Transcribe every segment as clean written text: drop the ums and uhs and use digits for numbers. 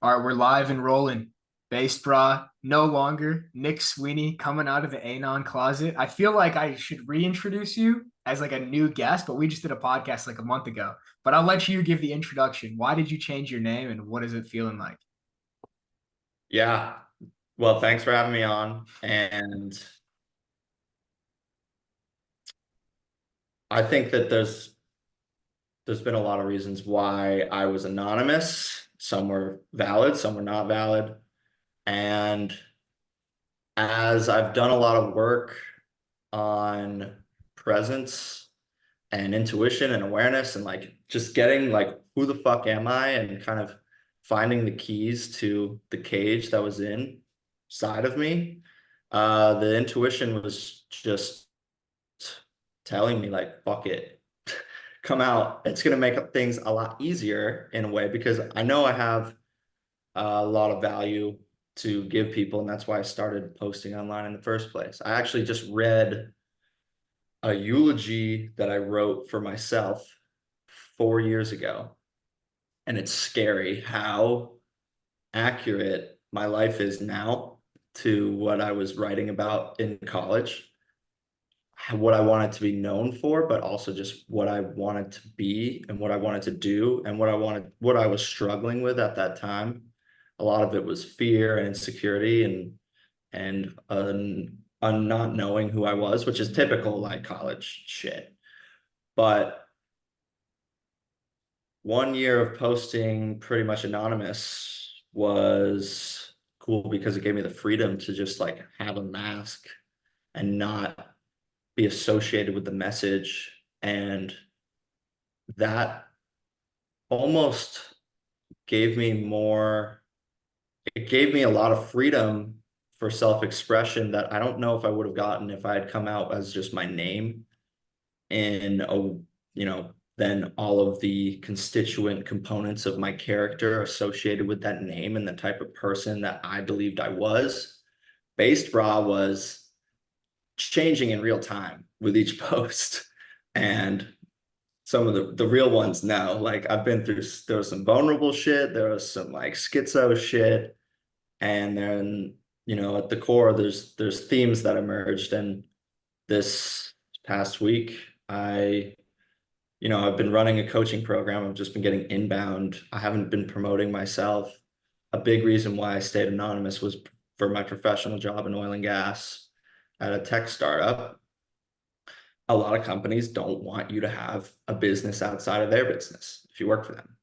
All right, we're live and rolling. Based Brah, no longer. Nick Sweeney coming out of the Anon closet. I feel like I should reintroduce you as like a new guest, but we just did a podcast like a month ago. But I'll let you give the introduction. Why did you change your name and what is it feeling like? Yeah. Well, thanks for having me on. And I think that there's been a lot of reasons why I was anonymous. Some were valid, some were not valid. And as I've done a lot of work on presence and intuition and awareness and like just getting like who the fuck am I and kind of finding the keys to the cage that was inside of me, the intuition was just telling me like, fuck it, come out. It's going to make things a lot easier in a way because I know I have a lot of value to give people. And that's why I started posting online in the first place. I actually just read a eulogy that I wrote for myself 4 years ago. And it's scary how accurate my life is now to what I was writing about in college, what I wanted to be known for, but also just what I wanted to be and what I wanted to do and what I was struggling with at that time. A lot of it was fear and insecurity and not knowing who I was, which is typical like college shit. But 1 year of posting pretty much anonymous was cool because it gave me the freedom to just like have a mask and not be associated with the message. And that almost gave me more, it gave me a lot of freedom for self-expression that I don't know if I would have gotten if I had come out as just my name in a, then all of the constituent components of my character associated with that name and the type of person that I believed I was. Based Bra was changing in real time with each post. And some of the real ones now, like I've been through, there was some vulnerable shit, there was some like schizo shit, and then at the core there's themes that emerged. And this past week I I've been running a coaching program. I've just been getting inbound. I haven't been promoting myself. A big reason why I stayed anonymous was for my professional job in oil and gas at a tech startup. A lot of companies don't want you to have a business outside of their business if you work for them.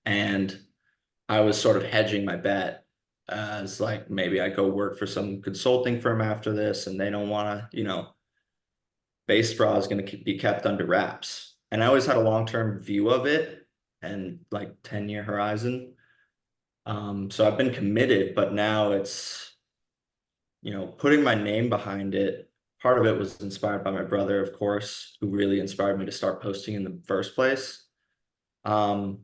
And I was sort of hedging my bet as like maybe I go work for some consulting firm after this and they don't want to, Base Bra is going to be kept under wraps. And I always had a long-term view of it and like 10-year horizon. So I've been committed, but now it's, putting my name behind it. Part of it was inspired by my brother, of course, who really inspired me to start posting in the first place. Um,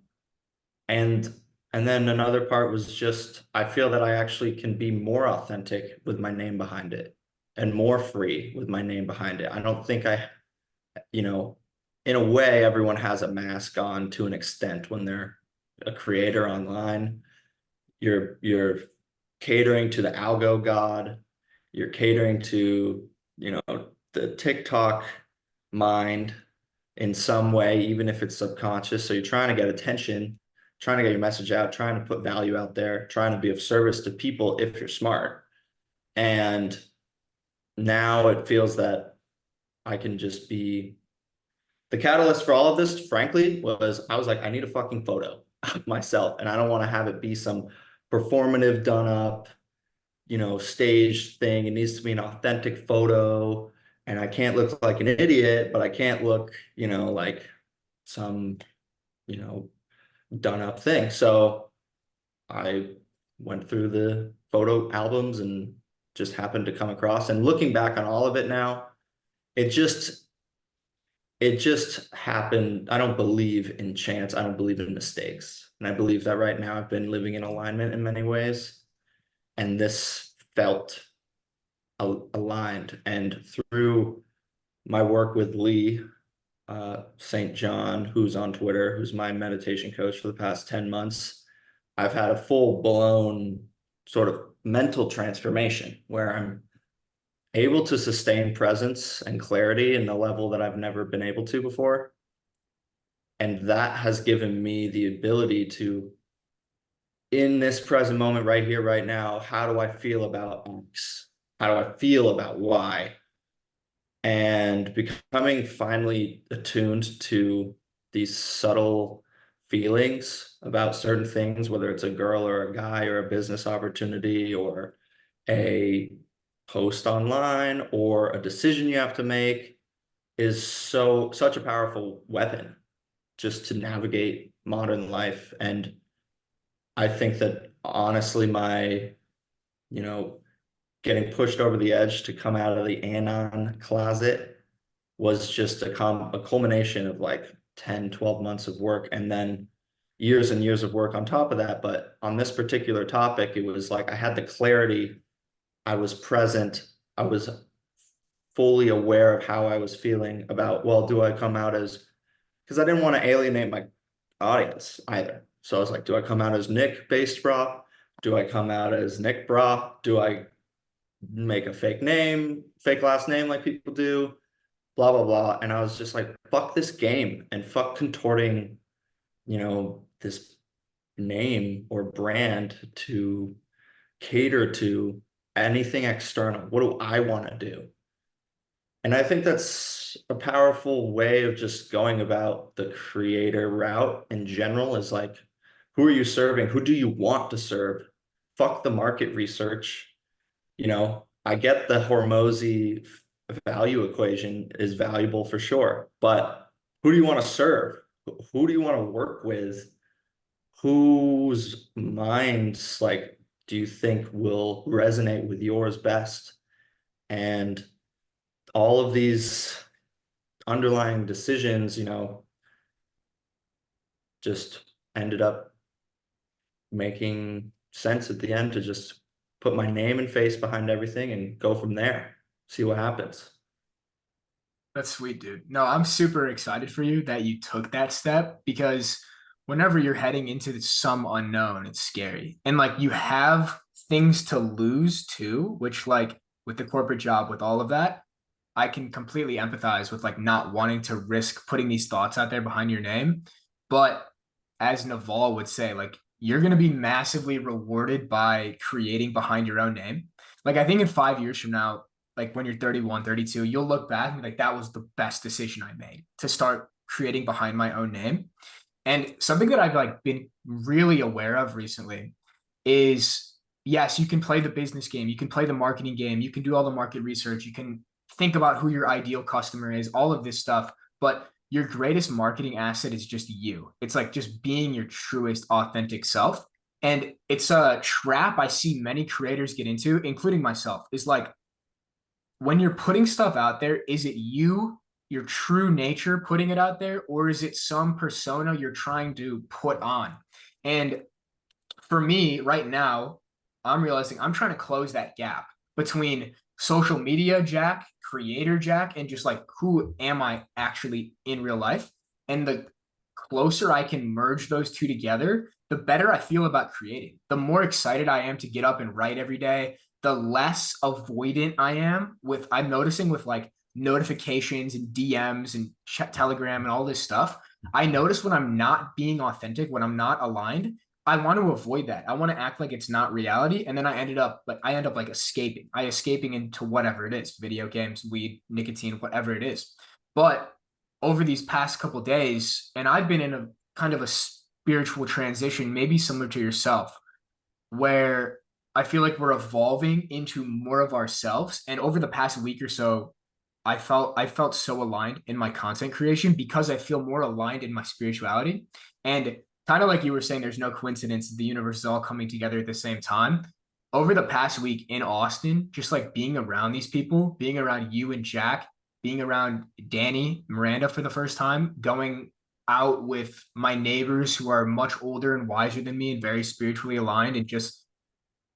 and and then another part was just I feel that I actually can be more authentic with my name behind it and more free with my name behind it. I don't think you know, in a way, everyone has a mask on to an extent when they're a creator online. You're catering to the algo god. You're catering to, the TikTok mind in some way, even if it's subconscious. So you're trying to get attention, trying to get your message out, trying to put value out there, trying to be of service to people if you're smart. And now it feels that I can just be the catalyst for all of this, frankly, was I was like, I need a fucking photo of myself, and I don't want to have it be some performative, done up, stage thing. It needs to be an authentic photo, and I can't look like an idiot, but I can't look, like some, you know, done up thing. So I went through the photo albums and just happened to come across. And looking back on all of it now, it just it just happened. I don't believe in chance. I don't believe in mistakes. And I believe that right now I've been living in alignment in many ways. And this felt aligned. And through my work with Lee, St. John, who's on Twitter, who's my meditation coach for the past 10 months, I've had a full blown sort of mental transformation where I'm able to sustain presence and clarity in a level that I've never been able to before. And that has given me the ability to, in this present moment, right here, right now, how do I feel about X? How do I feel about Y? And becoming finally attuned to these subtle feelings about certain things, whether it's a girl or a guy or a business opportunity or a post online or a decision you have to make, is such a powerful weapon just to navigate modern life. And I think that honestly, my, you know, getting pushed over the edge to come out of the Anon closet was just a culmination of like 10, 12 months of work and then years and years of work on top of that. But on this particular topic, it was like I had the clarity, I was present, I was fully aware of how I was feeling about, well, do I come out as, because I didn't want to alienate my audience either. So I was like, do I come out as Nick Based Brah? Do I come out as Nick Brah? Do I make a fake name, fake last name like people do? Blah, blah, blah. And I was just like, fuck this game and fuck contorting, this name or brand to cater to anything external. What do I want to do? And I think that's a powerful way of just going about the creator route in general is like, who are you serving? Who do you want to serve? Fuck the market research. I get the Hormozy value equation is valuable for sure, but who do you want to serve? Who do you want to work with? Whose minds like do you think will resonate with yours best? And all of these underlying decisions, just ended up making sense at the end to just put my name and face behind everything and go from there, see what happens. That's sweet, dude. No, I'm super excited for you that you took that step because whenever you're heading into some unknown, it's scary. And like you have things to lose too, which like with the corporate job, with all of that, I can completely empathize with like not wanting to risk putting these thoughts out there behind your name. But as Naval would say, like you're going to be massively rewarded by creating behind your own name. Like I think in 5 years from now, like when you're 31, 32, you'll look back and be like, that was the best decision I made to start creating behind my own name. And something that I've like been really aware of recently is yes, you can play the business game, you can play the marketing game, you can do all the market research, you can think about who your ideal customer is, all of this stuff, but your greatest marketing asset is just you. It's like just being your truest authentic self. And it's a trap I see many creators get into, including myself, is like when you're putting stuff out there, is it you, your true nature putting it out there, or is it some persona you're trying to put on? And for me right now, I'm realizing I'm trying to close that gap between social media Jack, creator Jack, and just like who am I actually in real life? And the closer I can merge those two together, the better I feel about creating. The more excited I am to get up and write every day, the less avoidant I am with, I'm noticing with like notifications and DMs and Telegram and all this stuff. I notice when I'm not being authentic, when I'm not aligned, I want to avoid that. I want to act like it's not reality. And then I end up like escaping into whatever it is, video games, weed, nicotine, whatever it is. But over these past couple of days, and I've been in a kind of a spiritual transition, maybe similar to yourself, where I feel like we're evolving into more of ourselves. And over the past week or so, I felt so aligned in my content creation because I feel more aligned in my spirituality. And kind of like you were saying, there's no coincidence. The universe is all coming together at the same time. Over the past week in Austin, just like being around these people, being around you and Jack, being around Danny, Miranda for the first time, going out with my neighbors who are much older and wiser than me and very spiritually aligned, and just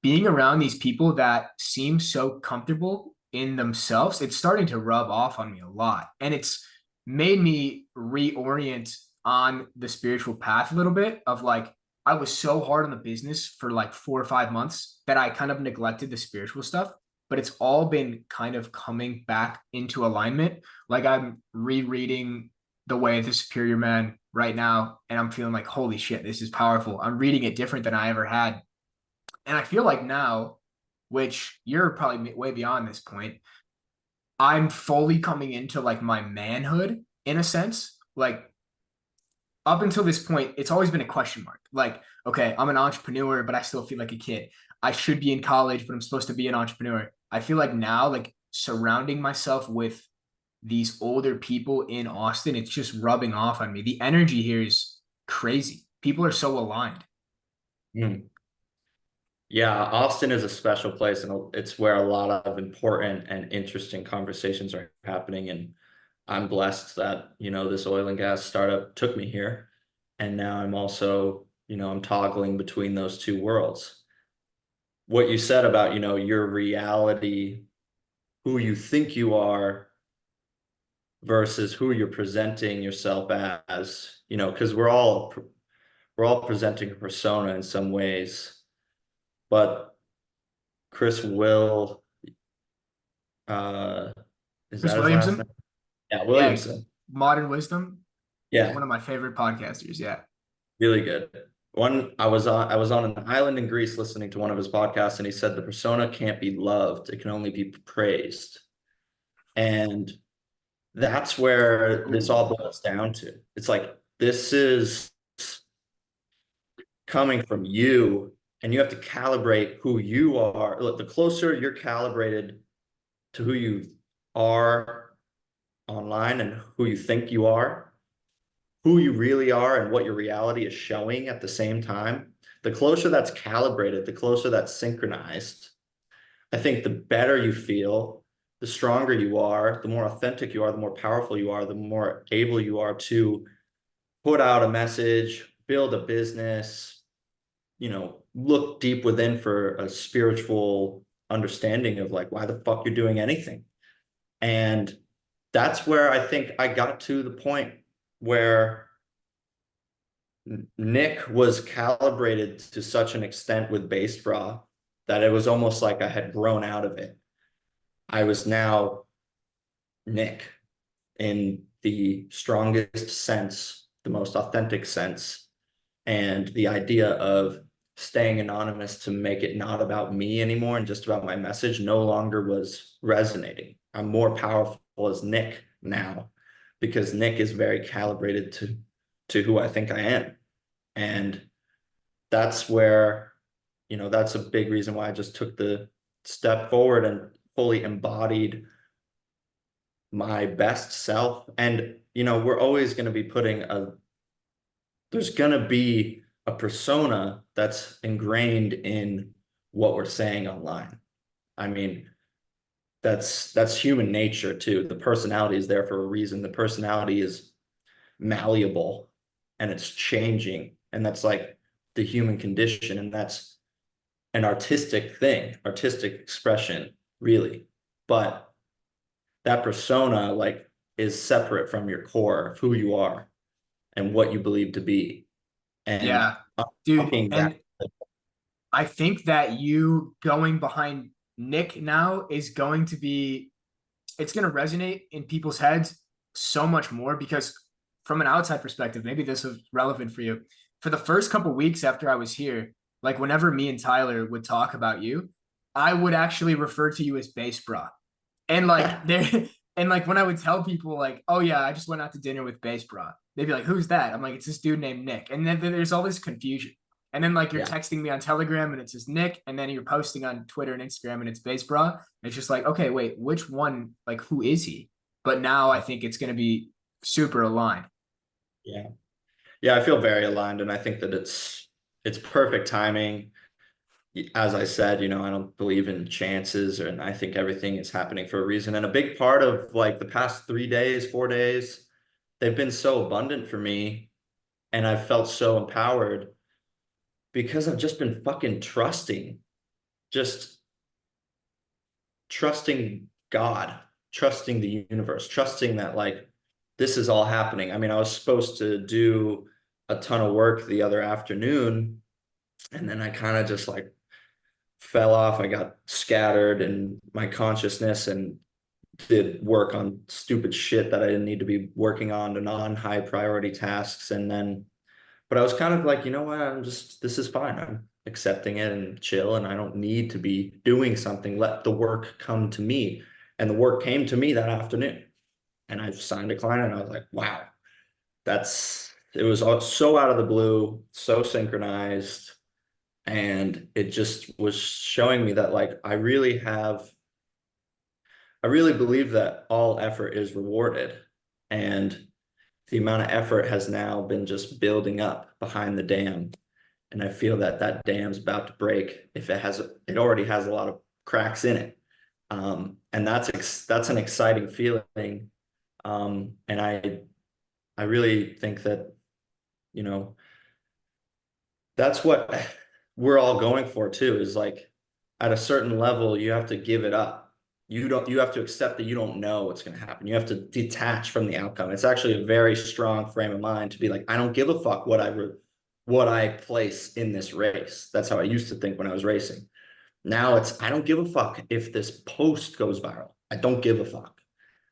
being around these people that seem so comfortable in themselves, it's starting to rub off on me a lot. And it's made me reorient on the spiritual path a little bit of like, I was so hard on the business for like 4 or 5 months that I kind of neglected the spiritual stuff. But it's all been kind of coming back into alignment. Like I'm rereading The Way of the Superior Man right now, and I'm feeling like, holy shit, this is powerful. I'm reading it different than I ever had. And I feel like now, which you're probably way beyond this point, I'm fully coming into like my manhood in a sense. Like up until this point, it's always been a question mark. Like, okay, I'm an entrepreneur, but I still feel like a kid. I should be in college, but I'm supposed to be an entrepreneur. I feel like now, like surrounding myself with these older people in Austin, it's just rubbing off on me. The energy here is crazy. People are so aligned. Mm. Yeah, Austin is a special place, and it's where a lot of important and interesting conversations are happening. And I'm blessed that, this oil and gas startup took me here. And now I'm also, I'm toggling between those two worlds. What you said about, your reality, who you think you are versus who you're presenting yourself as, because we're all presenting a persona in some ways, but Chris Will, uh, is Chris that his last name? Williamson, Yeah, yeah, Williamson. Modern Wisdom, Yeah, one of my favorite podcasters. Yeah. really good. I was on an island in Greece listening to one of his podcasts, and he said the persona can't be loved, it can only be praised. And that's where this Ooh. all boils down to. It's like this is coming from you, and you have to calibrate who you are. Look, the closer you're calibrated to who you are online and who you think you are, who you really are and what your reality is showing at the same time, the closer that's calibrated, the closer that's synchronized, I think the better you feel, the stronger you are, the more authentic you are, the more powerful you are, the more able you are to put out a message, build a business, look deep within for a spiritual understanding of like why the fuck you're doing anything. And that's where I think I got to the point where Nick was calibrated to such an extent with Based Brah that it was almost like I had grown out of it. I was now Nick in the strongest sense, the most authentic sense. And the idea of staying anonymous to make it not about me anymore and just about my message no longer was resonating. I'm more powerful as Nick now because Nick is very calibrated to who I think I am. And that's where, that's a big reason why I just took the step forward and fully embodied my best self. And, we're always going to be there's going to be a persona that's ingrained in what we're saying online. I mean, that's human nature too. The personality is there for a reason. The personality is malleable and it's changing. And that's like the human condition. And that's an artistic thing, artistic expression, really. But that persona like is separate from your core of who you are and what you believe to be. And Yeah, dude. unlocking that. And I think that you going behind Nick now is going to be, it's going to resonate in people's heads so much more because from an outside perspective, maybe this was relevant for you. For the first couple weeks after I was here, like whenever me and Tyler would talk about you, I would actually refer to you as Based Brah. And like there and like when I would tell people like, oh yeah, I just went out to dinner with Based Brah, they'd be like, who's that? I'm like, it's this dude named Nick. And then there's all this confusion. And then like you're Yeah. texting me on Telegram and it says Nick, and then you're posting on Twitter and Instagram and it's Based Brah. It's just like, okay, wait, which one? Like, who is he? But now I think it's gonna be super aligned. Yeah. Yeah, I feel very aligned, and I think that it's perfect timing. As I said, I don't believe in chances, and I think everything is happening for a reason. And a big part of like the past 3 days, 4 days, they've been so abundant for me, and I've felt so empowered because I've just been fucking just trusting God, trusting the universe, trusting that like this is all happening. I mean, I was supposed to do a ton of work the other afternoon, and then I kind of just like fell off. I got scattered in my consciousness and did work on stupid shit that I didn't need to be working on, to non-high priority tasks. And then, but I was kind of like, you know what? This is fine. I'm accepting it and chill, and I don't need to be doing something. Let the work come to me. And the work came to me that afternoon. And I signed a client, and I was like, wow, it was all so out of the blue, so synchronized. And it just was showing me that like I really believe that all effort is rewarded. And the amount of effort has now been just building up behind the dam. And I feel that that dam's about to break. If it already has a lot of cracks in it. And that's an exciting feeling. And I really think that, you know, that's what we're all going for too, is like at a certain level, you have to give it up. You have to accept that you don't know what's going to happen. You have to detach from the outcome. It's actually a very strong frame of mind to be like, I don't give a fuck what I place in this race. That's how I used to think when I was racing. Now it's, I don't give a fuck if this post goes viral. I don't give a fuck.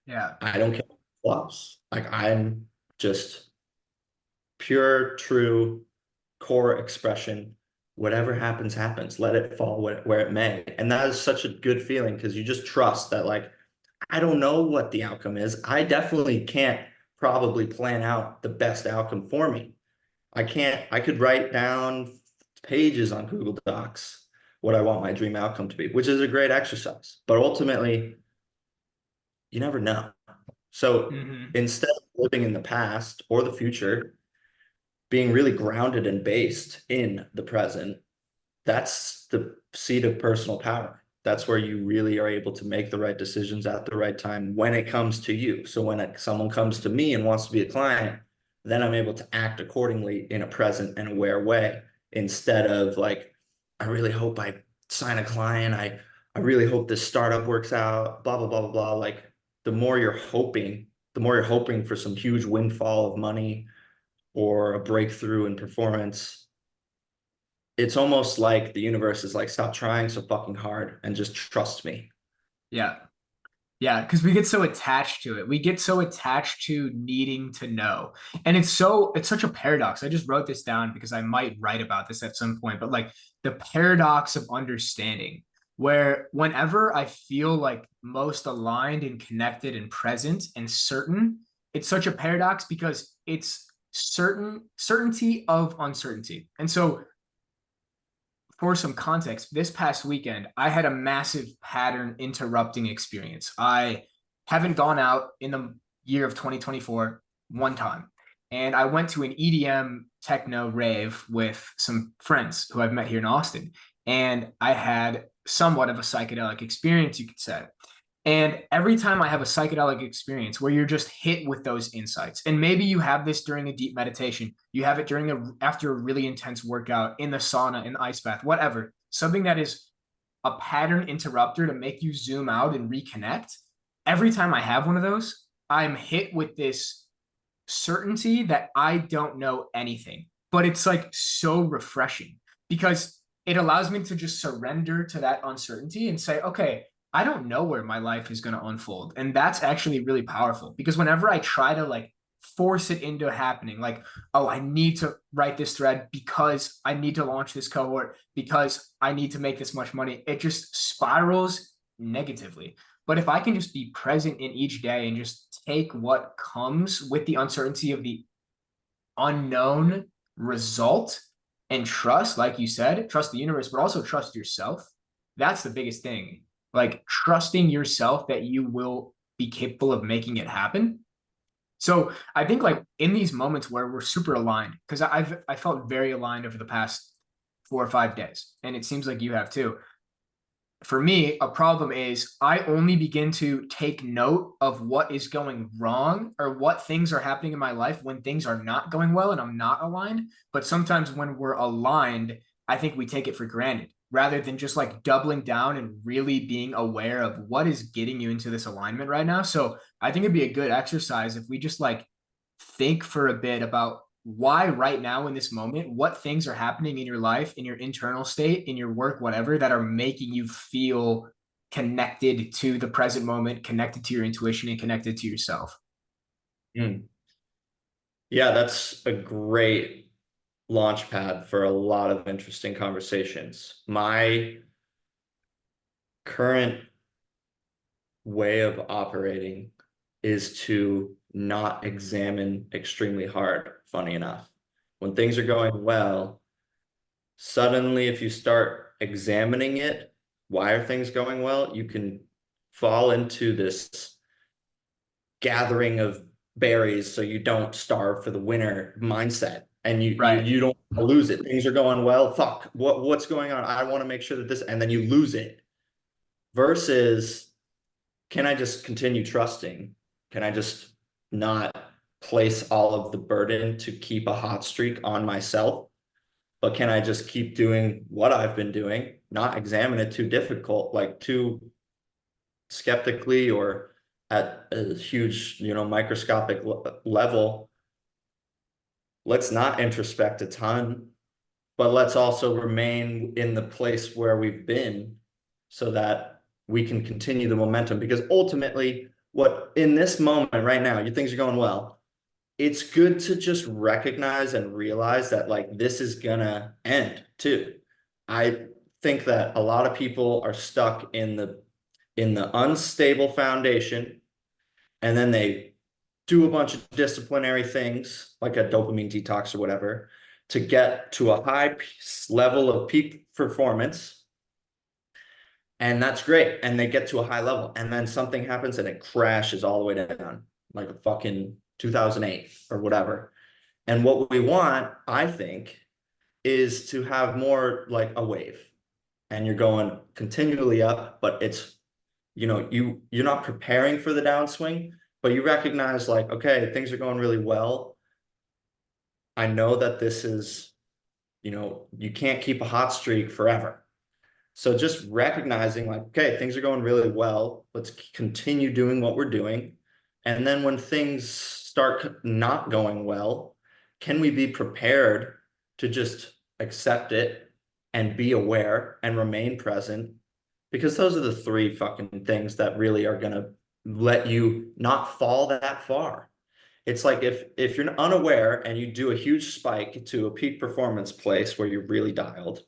Yeah. I don't care if it flops. Like I'm just pure, true core expression. Whatever happens, happens. Let it fall where it may. And that is such a good feeling because you just trust that, like, I don't know what the outcome is. I definitely can't probably plan out the best outcome for me. I could write down pages on Google Docs what I want my dream outcome to be, which is a great exercise. But ultimately, you never know. So Hmm. instead of living in the past or the future, being really grounded and based in the present, that's the seat of personal power. That's where you really are able to make the right decisions at the right time when it comes to you. So when someone comes to me and wants to be a client, then I'm able to act accordingly in a present and aware way instead of like, I really hope I sign a client. I really hope this startup works out, blah, blah, blah, blah, blah. Like the more you're hoping for some huge windfall of money or a breakthrough in performance, it's almost like the universe is like, stop trying so fucking hard and just trust me. Yeah. Yeah, because we get so attached to it. We get so attached to needing to know. And it's such a paradox. I just wrote this down because I might write about this at some point, but like the paradox of understanding, where whenever I feel like most aligned and connected and present and certain, it's such a paradox because it's certainty of uncertainty. And so for some context, this past weekend, I had a massive pattern interrupting experience. I haven't gone out in the year of 2024 one time. And I went to an EDM techno rave with some friends who I've met here in Austin. And I had somewhat of a psychedelic experience, you could say. And every time I have a psychedelic experience where you're just hit with those insights, and maybe you have this during a deep meditation, you have it after a really intense workout, in the sauna, in the ice bath, whatever, something that is a pattern interrupter to make you zoom out and reconnect. Every time I have one of those, I'm hit with this certainty that I don't know anything. But it's like so refreshing because it allows me to just surrender to that uncertainty and say, okay, I don't know where my life is going to unfold. And that's actually really powerful because whenever I try to like force it into happening, like, oh, I need to write this thread because I need to launch this cohort, because I need to make this much money, it just spirals negatively. But if I can just be present in each day and just take what comes with the uncertainty of the unknown result and trust, like you said, trust the universe, but also trust yourself. That's the biggest thing. Like trusting yourself that you will be capable of making it happen. So I think like in these moments where we're super aligned, because I felt very aligned over the past 4 or 5 days, and it seems like you have too. For me, a problem is I only begin to take note of what is going wrong or what things are happening in my life when things are not going well and I'm not aligned. But sometimes when we're aligned, I think we take it for granted rather than just like doubling down and really being aware of what is getting you into this alignment right now. So I think it'd be a good exercise if we just like think for a bit about why right now in this moment, what things are happening in your life, in your internal state, in your work, whatever, that are making you feel connected to the present moment, connected to your intuition, and connected to yourself. Mm. Yeah, that's a great launch pad for a lot of interesting conversations. My current way of operating is to not examine extremely hard, funny enough. When things are going well, suddenly if you start examining it, why are things going well? You can fall into this gathering of berries so you don't starve for the winter mindset. And Right. you don't lose it. Things are going well. Fuck, what's going on? I want to make sure that this, and then you lose it. Versus, can I just continue trusting? Can I just not place all of the burden to keep a hot streak on myself? But can I just keep doing what I've been doing, not examine it too difficult, like too skeptically or at a huge, microscopic level? Let's not introspect a ton, but let's also remain in the place where we've been so that we can continue the momentum. Because ultimately, what in this moment right now, your things are going well. It's good to just recognize and realize that like this is gonna end too. I think that a lot of people are stuck in the unstable foundation, and then they do a bunch of disciplinary things like a dopamine detox or whatever to get to a high level of peak performance. And that's great. And they get to a high level. And then something happens and it crashes all the way down, like a fucking 2008 or whatever. And what we want, I think, is to have more like a wave. And you're going continually up, but it's, you're not preparing for the downswing, but you recognize like, okay, things are going really well. I know that this is, you can't keep a hot streak forever. So just recognizing like, okay, things are going really well. Let's continue doing what we're doing. And then when things start not going well, can we be prepared to just accept it and be aware and remain present? Because those are the three fucking things that really are going to let you not fall that far. It's like if you're unaware and you do a huge spike to a peak performance place where you're really dialed,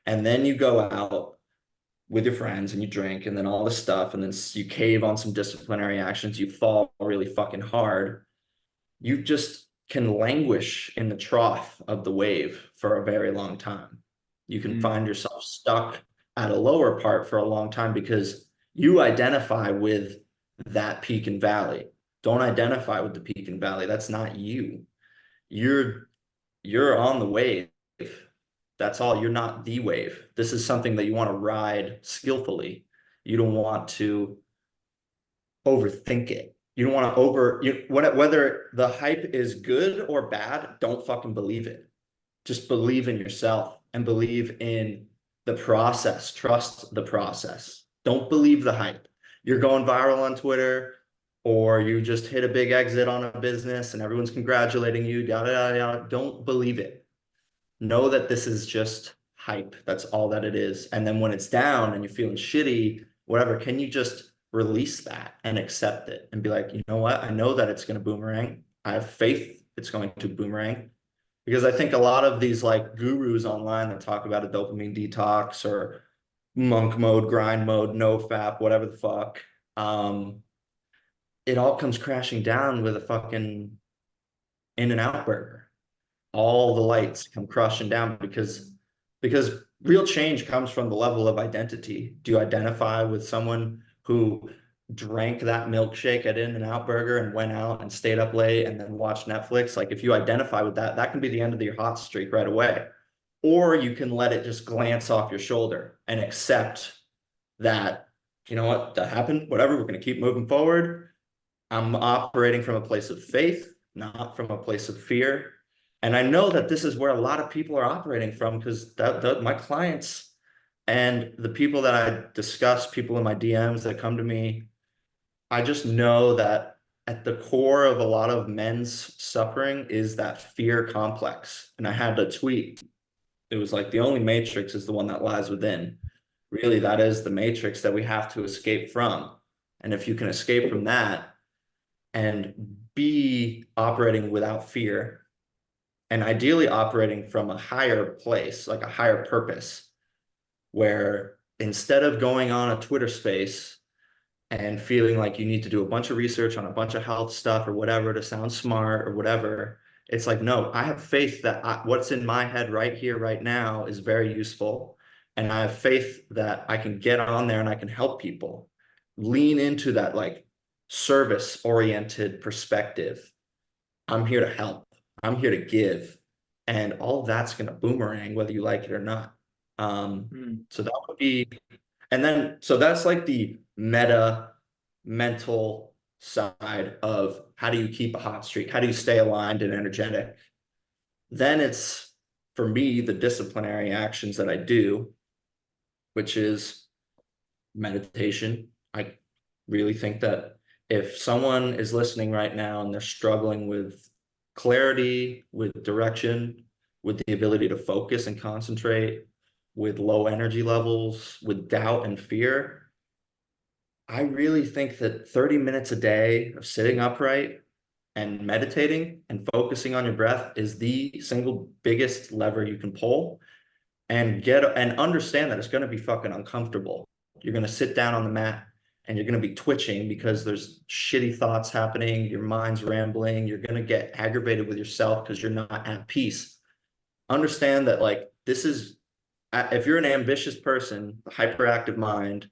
and then you go out with your friends and you drink and then all this stuff, and then you cave on some disciplinary actions, you fall really fucking hard, you just can languish in the trough of the wave for a very long time. You can Mm. find yourself stuck at a lower part for a long time because you identify with that peak and valley. Don't identify with the peak and valley. That's not you. You're you're on the wave. That's all. You're not the wave. This is something that you want to ride skillfully. You don't want to overthink it. You don't want to whether the hype is good or bad, don't fucking believe it. Just believe in yourself and believe in the process. Trust the process. Don't believe the hype. You're going viral on Twitter, or you just hit a big exit on a business and everyone's congratulating you, yada, yada, yada. Don't believe it. Know that this is just hype. That's all that it is. And then when it's down and you're feeling shitty, whatever, can you just release that and accept it and be like, you know what? I know that it's going to boomerang. I have faith it's going to boomerang. Because I think a lot of these like gurus online that talk about a dopamine detox or monk mode, grind mode, no fap, whatever the fuck, it all comes crashing down with a fucking In-N-Out burger. All the lights come crushing down because real change comes from the level of identity. Do you identify with someone who drank that milkshake at In-N-Out Burger and went out and stayed up late and then watched Netflix? Like if you identify with that, that can be the end of your hot streak right away. Or you can let it just glance off your shoulder and accept that, you know what, that happened, whatever, we're going to keep moving forward. I'm operating from a place of faith, not from a place of fear. And I know that this is where a lot of people are operating from because my clients and the people that I discuss, people in my DMs that come to me, I just know that at the core of a lot of men's suffering is that fear complex. And I had a tweet. It was like the only matrix is the one that lies within. Really, that is the matrix that we have to escape from. And if you can escape from that and be operating without fear, and ideally operating from a higher place, like a higher purpose, where instead of going on a Twitter space and feeling like you need to do a bunch of research on a bunch of health stuff or whatever to sound smart or whatever, it's like, no, I have faith that what's in my head right here, right now is very useful. And I have faith that I can get on there and I can help people. Lean into that like service oriented perspective. I'm here to help. I'm here to give. And all of that's going to boomerang whether you like it or not. Hmm. So that would be, and then, so that's like the meta mental side of how do you keep a hot streak? How do you stay aligned and energetic? Then it's, for me, the disciplinary actions that I do, which is meditation. I really think that if someone is listening right now and they're struggling with clarity, with direction, with the ability to focus and concentrate, with low energy levels, with doubt and fear, I really think that 30 minutes a day of sitting upright and meditating and focusing on your breath is the single biggest lever you can pull and get and understand that it's going to be fucking uncomfortable. You're going to sit down on the mat and you're going to be twitching because there's shitty thoughts happening, your mind's rambling, you're going to get aggravated with yourself because you're not at peace. Understand that like this is if you're an ambitious person, a hyperactive mind,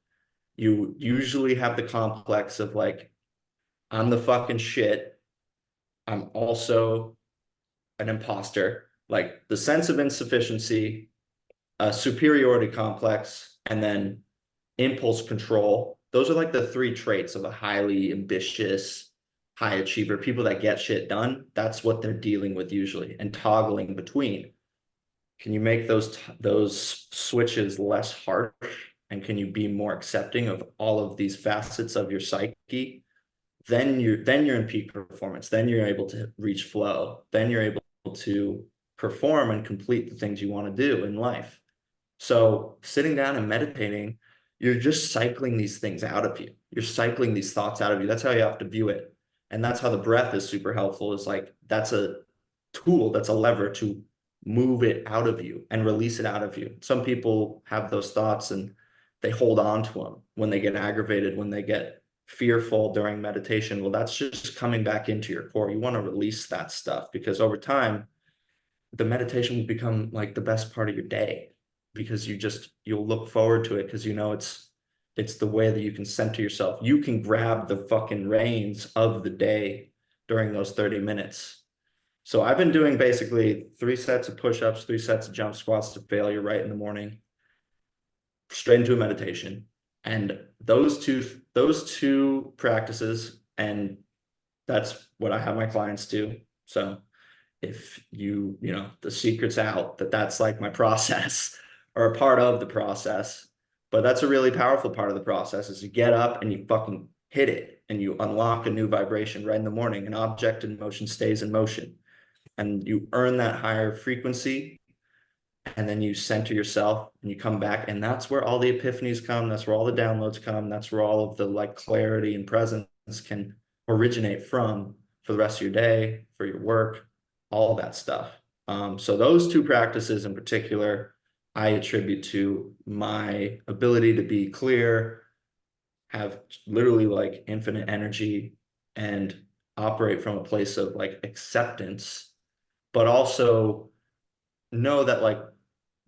you usually have the complex of like I'm the fucking shit. I'm also an imposter. Like the sense of insufficiency, a superiority complex, and then impulse control. Those are like the three traits of a highly ambitious, high achiever. People that get shit done, that's what they're dealing with usually and toggling between. Can you make those switches less harsh? And can you be more accepting of all of these facets of your psyche? Then you're in peak performance. Then you're able to reach flow. Then you're able to perform and complete the things you want to do in life. So sitting down and meditating, you're just cycling these things out of you. You're cycling these thoughts out of you. That's how you have to view it. And that's how the breath is super helpful, is like that's a tool, that's a lever to move it out of you and release it out of you. Some people have those thoughts and they hold on to them when they get aggravated, when they get fearful during meditation. Well, that's just coming back into your core. You want to release that stuff because over time, the meditation will become like the best part of your day because you'll look forward to it because you know it's the way that you can center yourself. You can grab the fucking reins of the day during those 30 minutes. So I've been doing basically 3 sets of push-ups, 3 sets of jump squats to failure right in the morning, straight into a meditation. And those two practices, and that's what I have my clients do. So if the secret's out that that's like my process or a part of the process. But that's a really powerful part of the process is you get up and you fucking hit it and you unlock a new vibration right in the morning. An object in motion stays in motion and you earn that higher frequency and then you center yourself and you come back and that's where all the epiphanies come, that's where all the downloads come, that's where all of the like clarity and presence can originate from for the rest of your day, for your work, all of that stuff. So those two practices in particular I attribute to my ability to be clear, have literally like infinite energy and operate from a place of like acceptance, but also know that like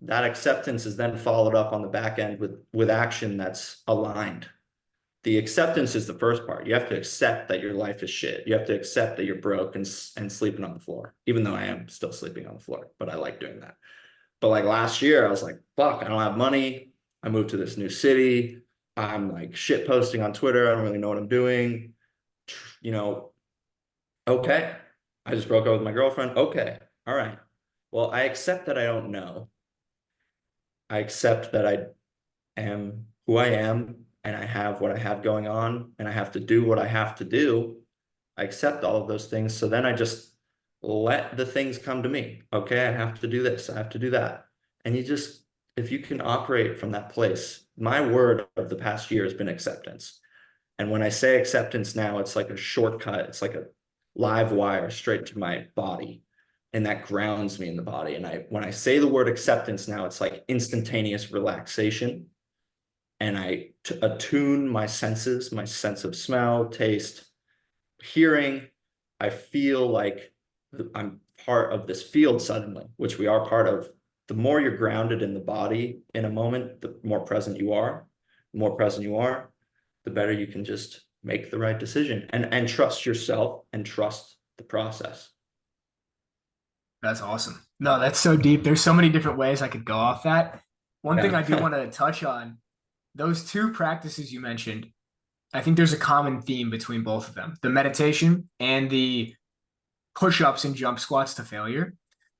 that acceptance is then followed up on the back end with action that's aligned. The acceptance is the first part. You have to accept that your life is shit. You have to accept that you're broke and sleeping on the floor, even though I am still sleeping on the floor, but I like doing that. But like last year, I was like, fuck, I don't have money. I moved to this new city. I'm like shit posting on Twitter. I don't really know what I'm doing. You know, okay. I just broke up with my girlfriend. Okay. All right. Well, I accept that I don't know. I accept that I am who I am and I have what I have going on and I have to do what I have to do. I accept all of those things. So then I just let the things come to me. Okay, I have to do this, I have to do that. And you just, if you can operate from that place, my word of the past year has been acceptance. And when I say acceptance now, it's like a shortcut, it's like a live wire straight to my body. And that grounds me in the body. And when I say the word acceptance now, it's like instantaneous relaxation. And I attune my senses, my sense of smell, taste, hearing. I feel like I'm part of this field suddenly, which we are part of. The more you're grounded in the body in a moment, the more present you are. The more present you are, the better you can just make the right decision and trust yourself and trust the process. That's awesome. No, that's so deep. There's so many different ways I could go off that. One thing I do Yeah. want to touch on, those two practices you mentioned, I think there's a common theme between both of them, the meditation and the push-ups and jump squats to failure.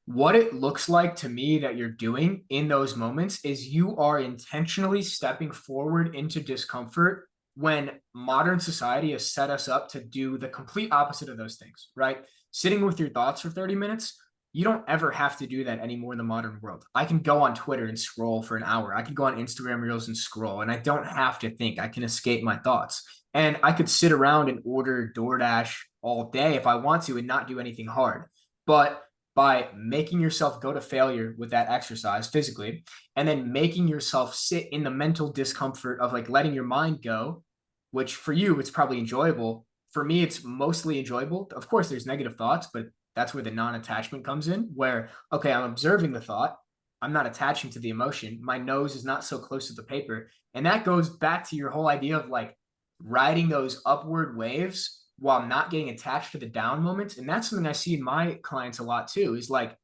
What it looks like to me that you're doing in those moments is you are intentionally stepping forward into discomfort when modern society has set us up to do the complete opposite of those things, right? Sitting with your thoughts for 30 minutes, you don't ever have to do that anymore in the modern world. I can go on Twitter and scroll for an hour. I can go on Instagram Reels and scroll, and I don't have to think. I can escape my thoughts. And I could sit around and order DoorDash all day if I want to and not do anything hard. But by making yourself go to failure with that exercise physically, and then making yourself sit in the mental discomfort of like letting your mind go, which for you, it's probably enjoyable. For me, it's mostly enjoyable. Of course, there's negative thoughts, but that's where the non-attachment comes in, where, okay, I'm observing the thought. I'm not attaching to the emotion. My nose is not so close to the paper. And that goes back to your whole idea of like riding those upward waves while not getting attached to the down moments. And that's something I see in my clients a lot too, is like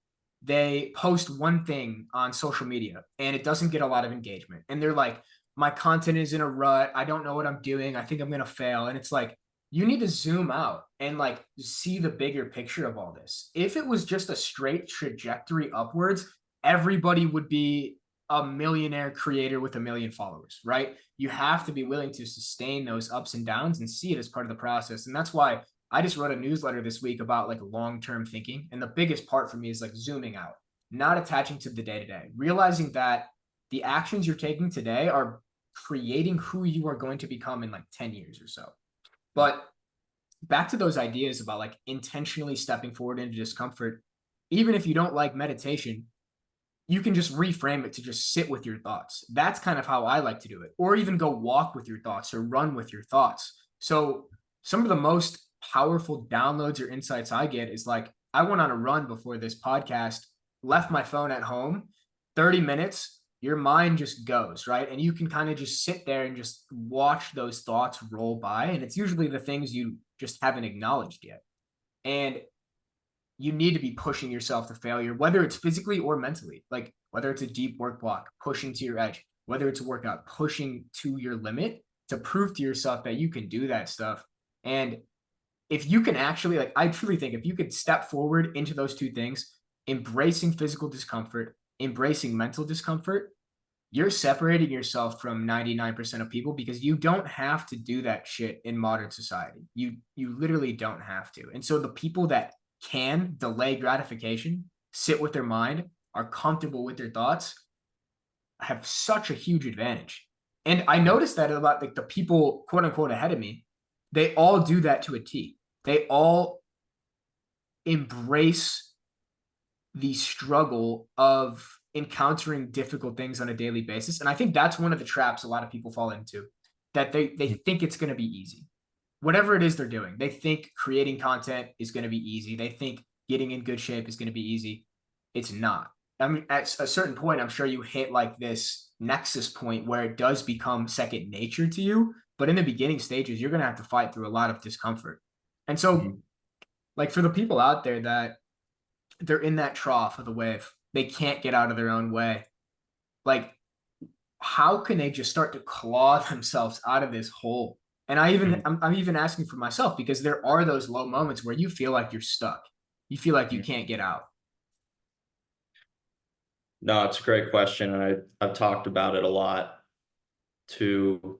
they post one thing on social media and it doesn't get a lot of engagement. And they're like, my content is in a rut. I don't know what I'm doing. I think I'm going to fail. And it's like, you need to zoom out and like see the bigger picture of all this. If it was just a straight trajectory upwards, everybody would be a millionaire creator with a million followers, right? You have to be willing to sustain those ups and downs and see it as part of the process. And that's why I just wrote a newsletter this week about like long-term thinking. And the biggest part for me is like zooming out, not attaching to the day-to-day, realizing that the actions you're taking today are creating who you are going to become in like 10 years or so. But back to those ideas about like intentionally stepping forward into discomfort, even if you don't like meditation, you can just reframe it to just sit with your thoughts. That's kind of how I like to do it. Or even go walk with your thoughts or run with your thoughts. So some of the most powerful downloads or insights I get is like, I went on a run before this podcast, left my phone at home, 30 minutes, your mind just goes, right? And you can kind of just sit there and just watch those thoughts roll by. And it's usually the things you just haven't acknowledged yet. And you need to be pushing yourself to failure, whether it's physically or mentally, like whether it's a deep work block, pushing to your edge, whether it's a workout, pushing to your limit to prove to yourself that you can do that stuff. And if you can actually, like, I truly think if you could step forward into those two things, embracing physical discomfort, embracing mental discomfort, you're separating yourself from 99% of people because you don't have to do that shit in modern society. You literally don't have to. And so the people that can delay gratification, sit with their mind, are comfortable with their thoughts, have such a huge advantage. And I noticed that about like the people quote unquote ahead of me, they all do that to a T. They all embrace the struggle of encountering difficult things on a daily basis. And I think that's one of the traps a lot of people fall into, that they think it's going to be easy. Whatever it is they're doing, they think creating content is going to be easy. They think getting in good shape is going to be easy. It's not. I mean, at a certain point, I'm sure you hit like this nexus point where it does become second nature to you. But in the beginning stages, you're going to have to fight through a lot of discomfort. And so, like for the people out there that they're in that trough of the wave, they can't get out of their own way. Like, how can they just start to claw themselves out of this hole? And I'm even asking for myself because there are those low moments where you feel like you're stuck. You feel like you can't get out. No, it's a great question. And I've talked about it a lot to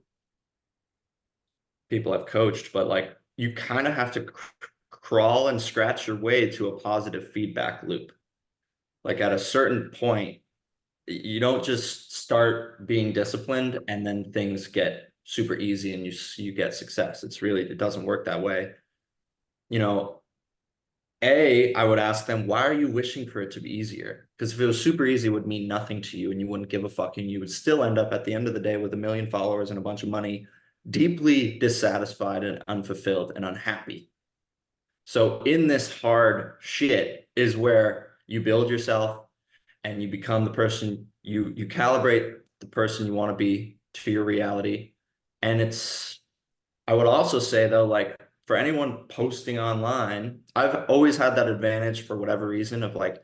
people I've coached, but like you kind of have to crawl and scratch your way to a positive feedback loop. Like at a certain point, you don't just start being disciplined and then things get super easy and you get success. It doesn't work that way. You know, I would ask them, why are you wishing for it to be easier? Because if it was super easy, it would mean nothing to you and you wouldn't give a fuck and you would still end up at the end of the day with 1 million followers and a bunch of money, deeply dissatisfied and unfulfilled and unhappy. So in this hard shit is where you build yourself and you become the person you calibrate the person you want to be to your reality. And I would also say though, like for anyone posting online, I've always had that advantage for whatever reason of like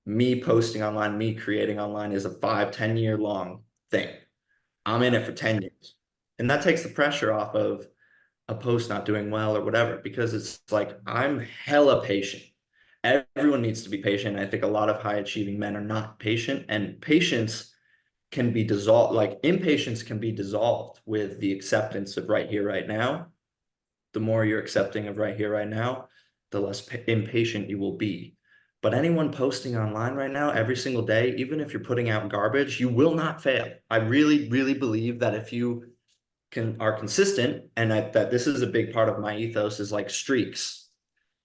me posting online, me creating online is a 5, 10 year long thing. I'm in it for 10 years. And that takes the pressure off of a post not doing well or whatever, because it's like I'm hella patient. Everyone needs to be patient. I think a lot of high achieving men are not patient, and patience can be dissolved, like impatience can be dissolved with the acceptance of right here, right now. The more you're accepting of right here, right now, the less impatient you will be. But anyone posting online right now, every single day, even if you're putting out garbage, you will not fail. I really, really believe that if you are consistent, and that this is a big part of my ethos is like streaks.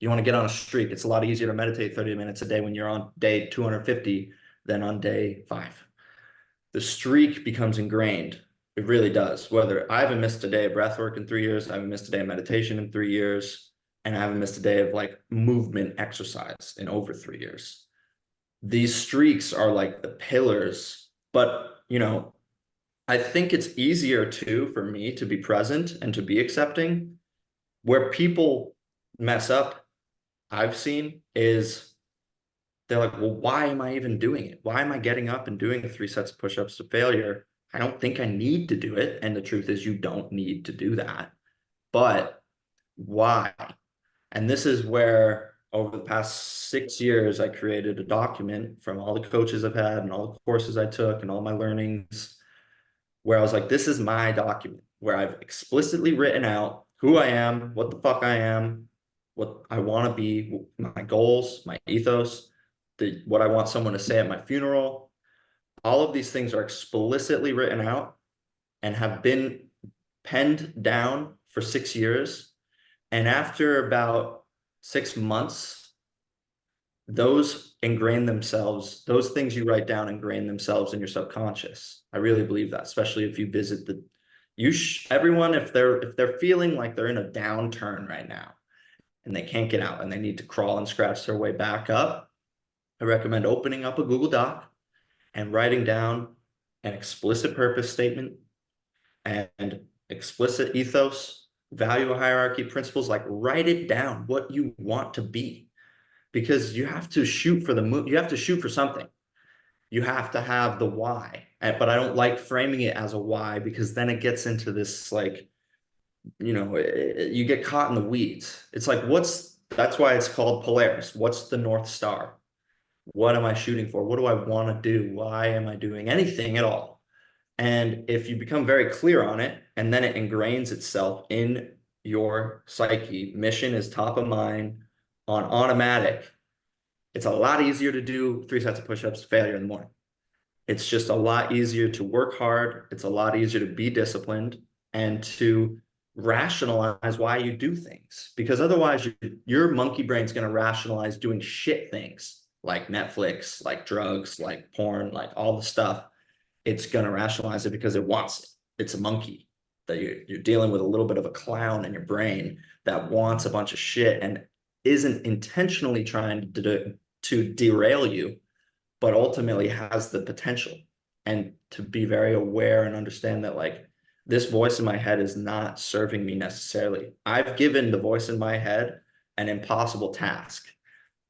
You want to get on a streak. It's a lot easier to meditate 30 minutes a day when you're on day 250 than on day 5. The streak becomes ingrained. It really does. Whether I haven't missed a day of breath work in 3 years, I haven't missed a day of meditation in 3 years, and I haven't missed a day of like movement exercise in over 3 years. These streaks are like the pillars, but I think it's easier too for me to be present and to be accepting. Where people mess up, I've seen, is they're like, well, why am I even doing it? Why am I getting up and doing 3 sets of push-ups to failure? I don't think I need to do it. And the truth is, you don't need to do that. But why? And this is where, over the past 6 years, I created a document from all the coaches I've had and all the courses I took and all my learnings, where I was like, this is my document where I've explicitly written out who I am, what the fuck I am, what I want to be, my goals, my ethos, what I want someone to say at my funeral. All of these things are explicitly written out and have been penned down for 6 years. And after about 6 months, those things you write down ingrain themselves in your subconscious. I really believe that, especially if you visit everyone, if they're feeling like they're in a downturn right now and they can't get out and they need to crawl and scratch their way back up, I recommend opening up a Google Doc and writing down an explicit purpose statement and explicit ethos, value hierarchy, principles. Like write it down what you want to be, because you have to shoot for the moon. You have to shoot for something. You have to have the why. But I don't like framing it as a why, because then it gets into this like, you get caught in the weeds. It's like, that's why it's called Polaris. What's the North Star? What am I shooting for? What do I want to do? Why am I doing anything at all? And if you become very clear on it, and then it ingrains itself in your psyche, mission is top of mind on automatic. It's a lot easier to do 3 sets of push-ups to failure in the morning. It's just a lot easier to work hard. It's a lot easier to be disciplined and to rationalize why you do things. Because otherwise, your monkey brain's going to rationalize doing shit things like Netflix, like drugs, like porn, like all the stuff. It's going to rationalize it because it wants it. It's a monkey that you're dealing with, a little bit of a clown in your brain that wants a bunch of shit and isn't intentionally trying to derail you, but ultimately has the potential. And to be very aware and understand that, like, this voice in my head is not serving me necessarily. I've given the voice in my head an impossible task.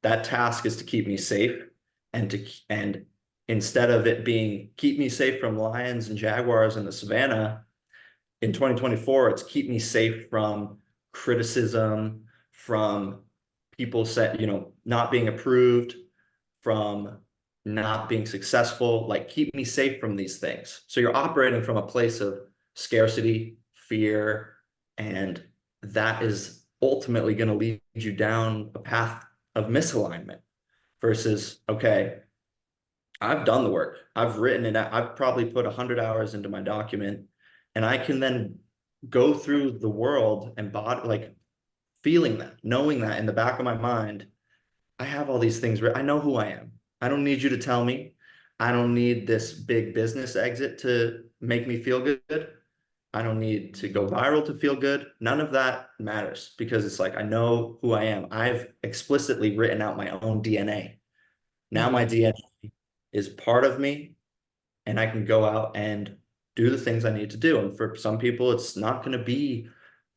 That task is to keep me safe, and instead of it being keep me safe from lions and jaguars in the savannah, in 2024, it's keep me safe from criticism, from people not being approved, from not being successful. Like, keep me safe from these things. So you're operating from a place of scarcity, fear, and that is ultimately going to lead you down a path of misalignment versus, okay, I've done the work. I've written it out. I've probably put 100 hours into my document, and I can then go through the world and like feeling that, knowing that in the back of my mind, I have all these things. I know who I am. I don't need you to tell me. I don't need this big business exit to make me feel good. I don't need to go viral to feel good. None of that matters because it's like I know who I am. I've explicitly written out my own DNA. Now my Mm. DNA is part of me, and I can go out and do the things I need to do. And for some people, it's not going to be,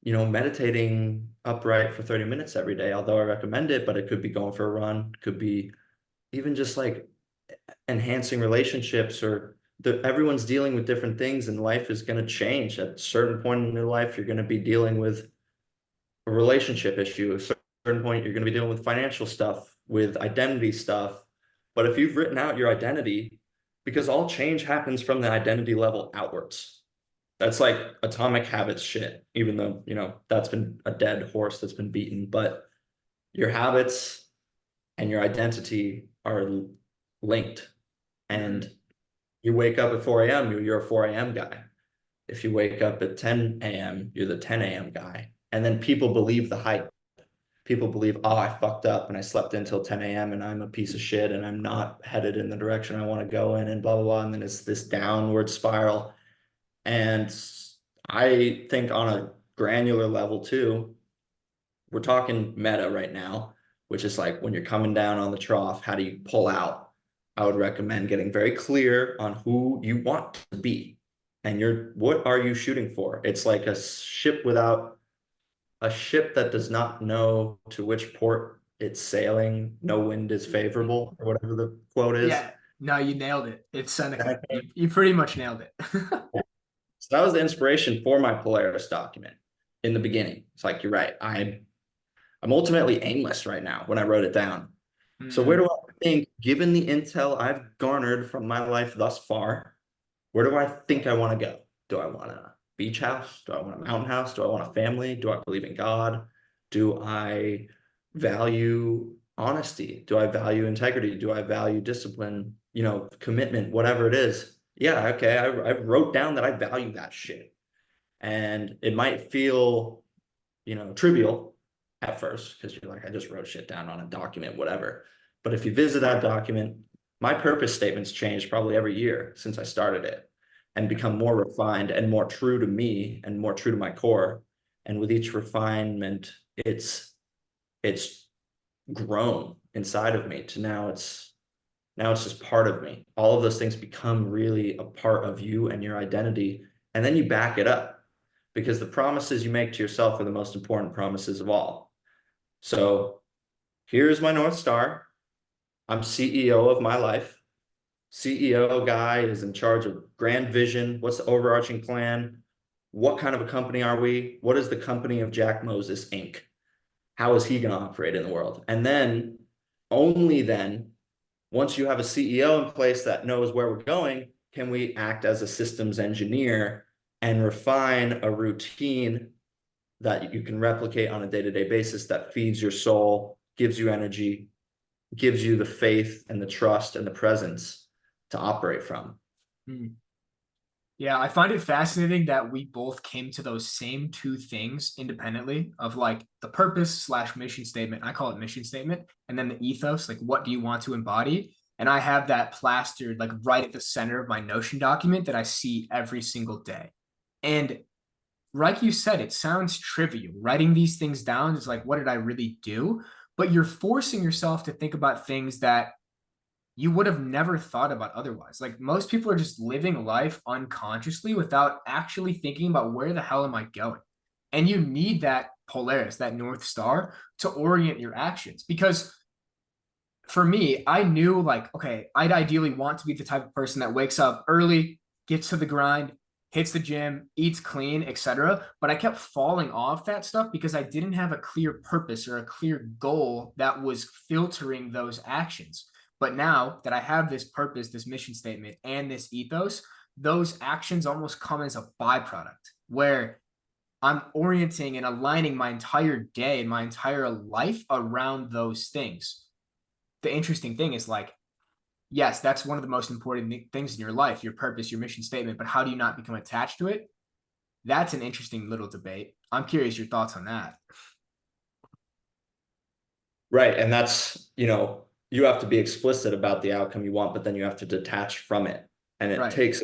meditating upright for 30 minutes every day, although I recommend it, but it could be going for a run, could be even just like enhancing relationships or everyone's dealing with different things and life is going to change. At a certain point in your life, you're going to be dealing with a relationship issue. At a certain point, you're going to be dealing with financial stuff, with identity stuff. But if you've written out your identity, because all change happens from the identity level outwards. That's like atomic habits shit, even though, that's been a dead horse that's been beaten. But your habits and your identity are linked. And Mm. you wake up at 4 a.m., you're a 4 a.m. guy. If you wake up at 10 a.m., you're the 10 a.m. guy. And then people believe the hype. People believe, oh, I fucked up and I slept until 10 a.m. and I'm a piece of shit and I'm not headed in the direction I want to go in and blah, blah, blah. And then it's this downward spiral. And I think on a granular level too, we're talking meta right now, which is like when you're coming down on the trough, how do you pull out? I would recommend getting very clear on who you want to be and what are you shooting for? It's like a ship that does not know to which port it's sailing, no wind is favorable, or whatever the quote is. Yeah, no, you nailed it. It's Seneca. You pretty much nailed it. So that was the inspiration for my Polaris document in the beginning. It's like, you're right. I'm ultimately aimless right now when I wrote it down. So where Mm. do I think, given the intel I've garnered from my life thus far, where do I think I want to go? Do I want a beach house? Do I want a mountain house? Do I want a family? Do I believe in God? Do I value honesty? Do I value integrity? Do I value discipline? Commitment, whatever it is. Yeah, okay. I wrote down that I value that shit. And it might feel, trivial at first because you're like, I just wrote shit down on a document, whatever. But if you visit that document, my purpose statements changed probably every year since I started it and become more refined and more true to me and more true to my core. And with each refinement, it's grown inside of me to now it's just part of me. All of those things become really a part of you and your identity. And then you back it up because the promises you make to yourself are the most important promises of all. So here's my North Star. I'm CEO of my life. CEO guy is in charge of grand vision. What's the overarching plan? What kind of a company are we? What is the company of Jack Moses Inc.? How is he going to operate in the world? And then, only then, once you have a CEO in place that knows where we're going, can we act as a systems engineer and refine a routine that you can replicate on a day-to-day basis that feeds your soul, gives you energy, gives you the faith and the trust and the presence to operate from. Mm. Yeah, I find it fascinating that we both came to those same two things independently of like the purpose slash mission statement. I call it mission statement. And then the ethos, like what do you want to embody? And I have that plastered like right at the center of my Notion document that I see every single day. And like you said, it sounds trivial. Writing these things down is like, what did I really do? But you're forcing yourself to think about things that you would have never thought about otherwise. Like most people are just living life unconsciously without actually thinking about where the hell am I going? And you need that Polaris, that North Star to orient your actions. Because for me, I knew like, okay, I'd ideally want to be the type of person that wakes up early, gets to the grind, hits the gym, eats clean, etc. But I kept falling off that stuff because I didn't have a clear purpose or a clear goal that was filtering those actions. But now that I have this purpose, this mission statement, and this ethos, those actions almost come as a byproduct where I'm orienting and aligning my entire day and my entire life around those things. The interesting thing is like, yes, that's one of the most important things in your life, your purpose, your mission statement, but how do you not become attached to it? That's an interesting little debate. I'm curious your thoughts on that. Right. And that's, you have to be explicit about the outcome you want, but then you have to detach from it. And it Right. takes,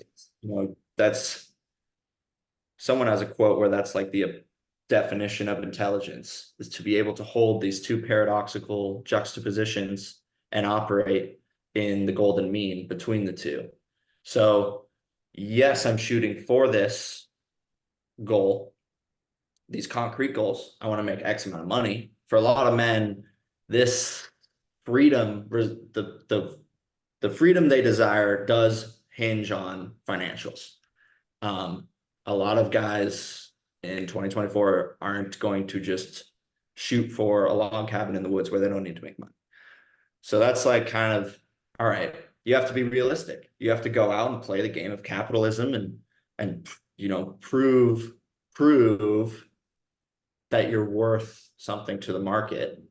that's someone has a quote where that's like the definition of intelligence is to be able to hold these two paradoxical juxtapositions and operate in the golden mean between the two. So, yes, I'm shooting for this goal, these concrete goals. I want to make X amount of money. For a lot of men, this freedom, the freedom they desire does hinge on financials. Um, a lot of guys in 2024 aren't going to just shoot for a log cabin in the woods where they don't need to make money. So that's like kind of, all right, you have to be realistic. You have to go out and play the game of capitalism and prove that you're worth something to the market.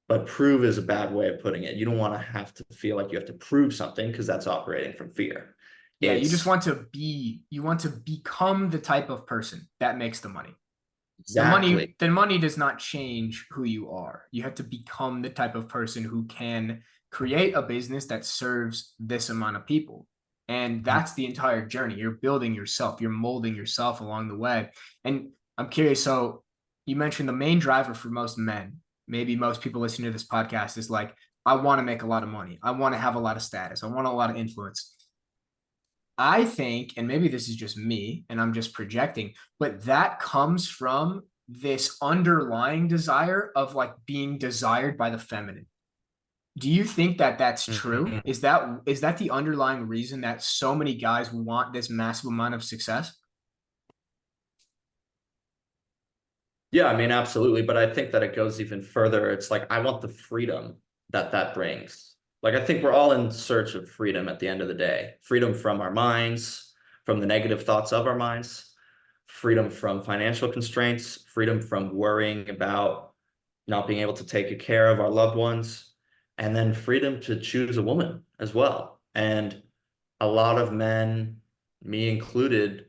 But prove is a bad way of putting it. You don't want to have to feel like you have to prove something because that's operating from fear. Yeah, you just It's want to be, you want to become the type of person that makes the money. exactly. The money does not change who you are. You have to become the type of person who can create a business that serves this amount of people. And that's the entire journey. You're building yourself, you're molding yourself along the way. And I'm curious, so you mentioned the main driver for most men, maybe most people listening to this podcast is like, I want to make a lot of money. I want to have a lot of status. I want a lot of influence. I think, and maybe this is just me and I'm just projecting, but that comes from this underlying desire of like being desired by the feminine. Do you think that that's true? Mhm. Is that the underlying reason that so many guys want this massive amount of success? Yeah, I mean, absolutely. But I think that it goes even further. It's like, I want the freedom that that brings. Like, I think we're all in search of freedom at the end of the day. Freedom from our minds, from the negative thoughts of our minds, freedom from financial constraints, freedom from worrying about not being able to take care of our loved ones, and then freedom to choose a woman as well. And a lot of men, me included,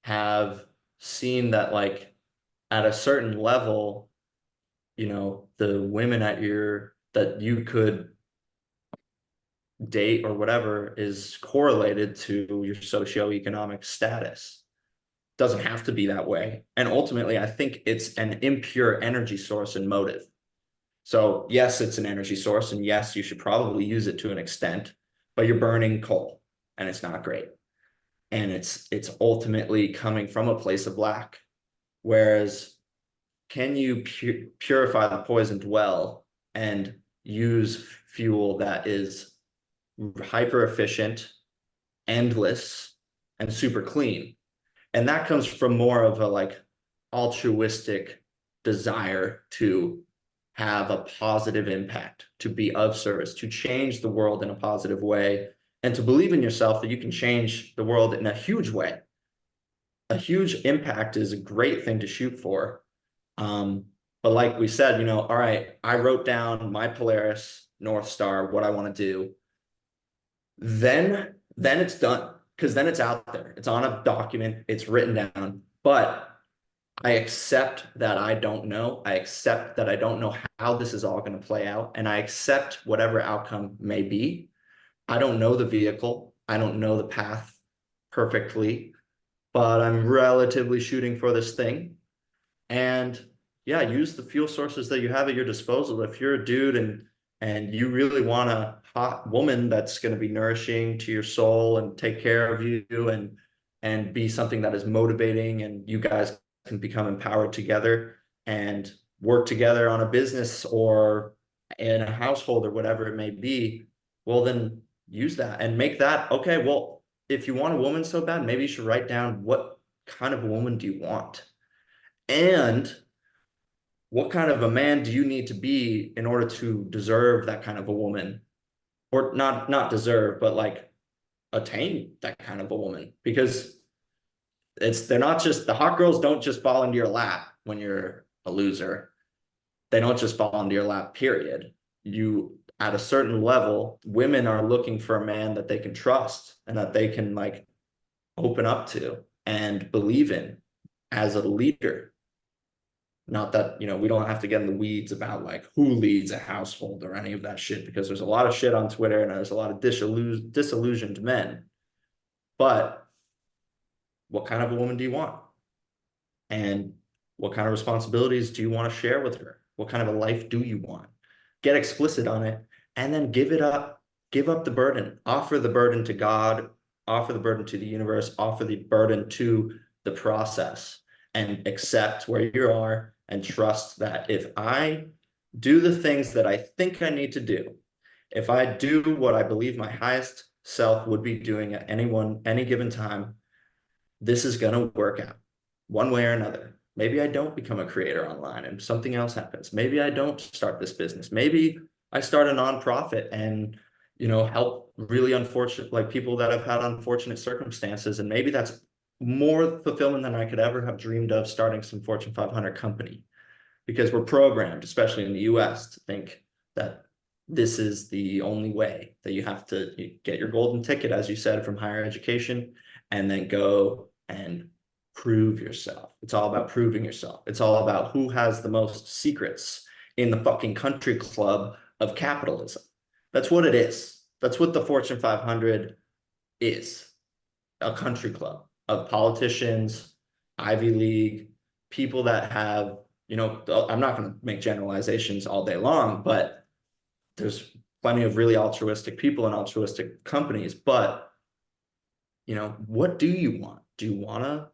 have seen that like at a certain level, the women that you could date or whatever is correlated to your socioeconomic status. Doesn't have to be that way. And ultimately, I think it's an impure energy source and motive. So yes, it's an energy source, and yes, you should probably use it to an extent, but you're burning coal and it's not great. And it's ultimately coming from a place of lack. Whereas can you purify the poisoned well and use fuel that is hyper efficient, endless, and super clean? And that comes from more of a like altruistic desire to have a positive impact, to be of service, to change the world in a positive way, and to believe in yourself that you can change the world in a huge way. A huge impact is a great thing to shoot for. Um, but like we said, all right, I wrote down my Polaris North Star, what I want to do. Then it's done because then it's out there. It's on a document, it's written down. But I accept that I don't know. I accept that I don't know how this is all going to play out. And I accept whatever outcome may be. I don't know the vehicle. I don't know the path perfectly, but I'm relatively shooting for this thing. And yeah, use the fuel sources that you have at your disposal. If you're a dude and you really want a hot woman that's going to be nourishing to your soul and take care of you and be something that is motivating, and you guys can become empowered together and work together on a business or in a household or whatever it may be, well then use that and make that okay. Well, if you want a woman so bad, maybe you should write down what kind of a woman do you want, and what kind of a man do you need to be in order to deserve that kind of a woman, or not deserve, but like attain that kind of a woman? Because They're not just the hot girls don't just fall into your lap when you're a loser. They don't just fall into your lap, period. You at a certain level, women are looking for a man that they can trust and that they can like open up to and believe in as a leader. Not that, we don't have to get in the weeds about like who leads a household or any of that shit, because there's a lot of shit on Twitter and there's a lot of disillusioned men. But what kind of a woman do you want? And what kind of responsibilities do you want to share with her? What kind of a life do you want? Get explicit on it and then give it up. Give up the burden. Offer the burden to God, offer the burden to the universe, offer the burden to the process, and accept where you are and trust that if I do the things that I think I need to do, if I do what I believe my highest self would be doing at any given time, this is going to work out one way or another. Maybe I don't become a creator online and something else happens. Maybe I don't start this business. Maybe I start a nonprofit and, help really unfortunate, like people that have had unfortunate circumstances. And maybe that's more fulfillment than I could ever have dreamed of starting some Fortune 500 company, because we're programmed, especially in the US, to think that this is the only way, that you have to get your golden ticket, as you said, from higher education, and then go and prove yourself. It's all about proving yourself. It's all about who has the most secrets in the fucking country club of capitalism. That's what it is. That's what the Fortune 500 is, a country club of politicians, Ivy League, people that have, I'm not going to make generalizations all day long, but there's plenty of really altruistic people and altruistic companies. But, what do you want? Do you want to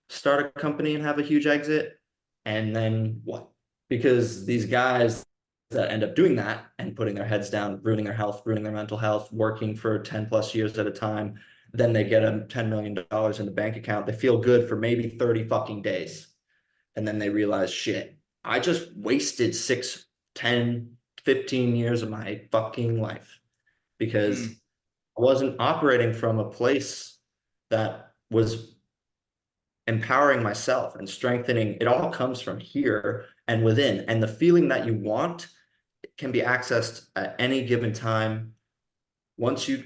start a company and have a huge exit? And then what? Because these guys that end up doing that and putting their heads down, ruining their health, ruining their mental health, working for 10 plus years at a time, then they get a $10 million in the bank account. They feel good for maybe 30 fucking days. And then they realize, shit, I just wasted 6, 10, 15 years of my fucking life because Mm, I wasn't operating from a place that was empowering myself and strengthening. It all comes from here and within. And the feeling that you want can be accessed at any given time once you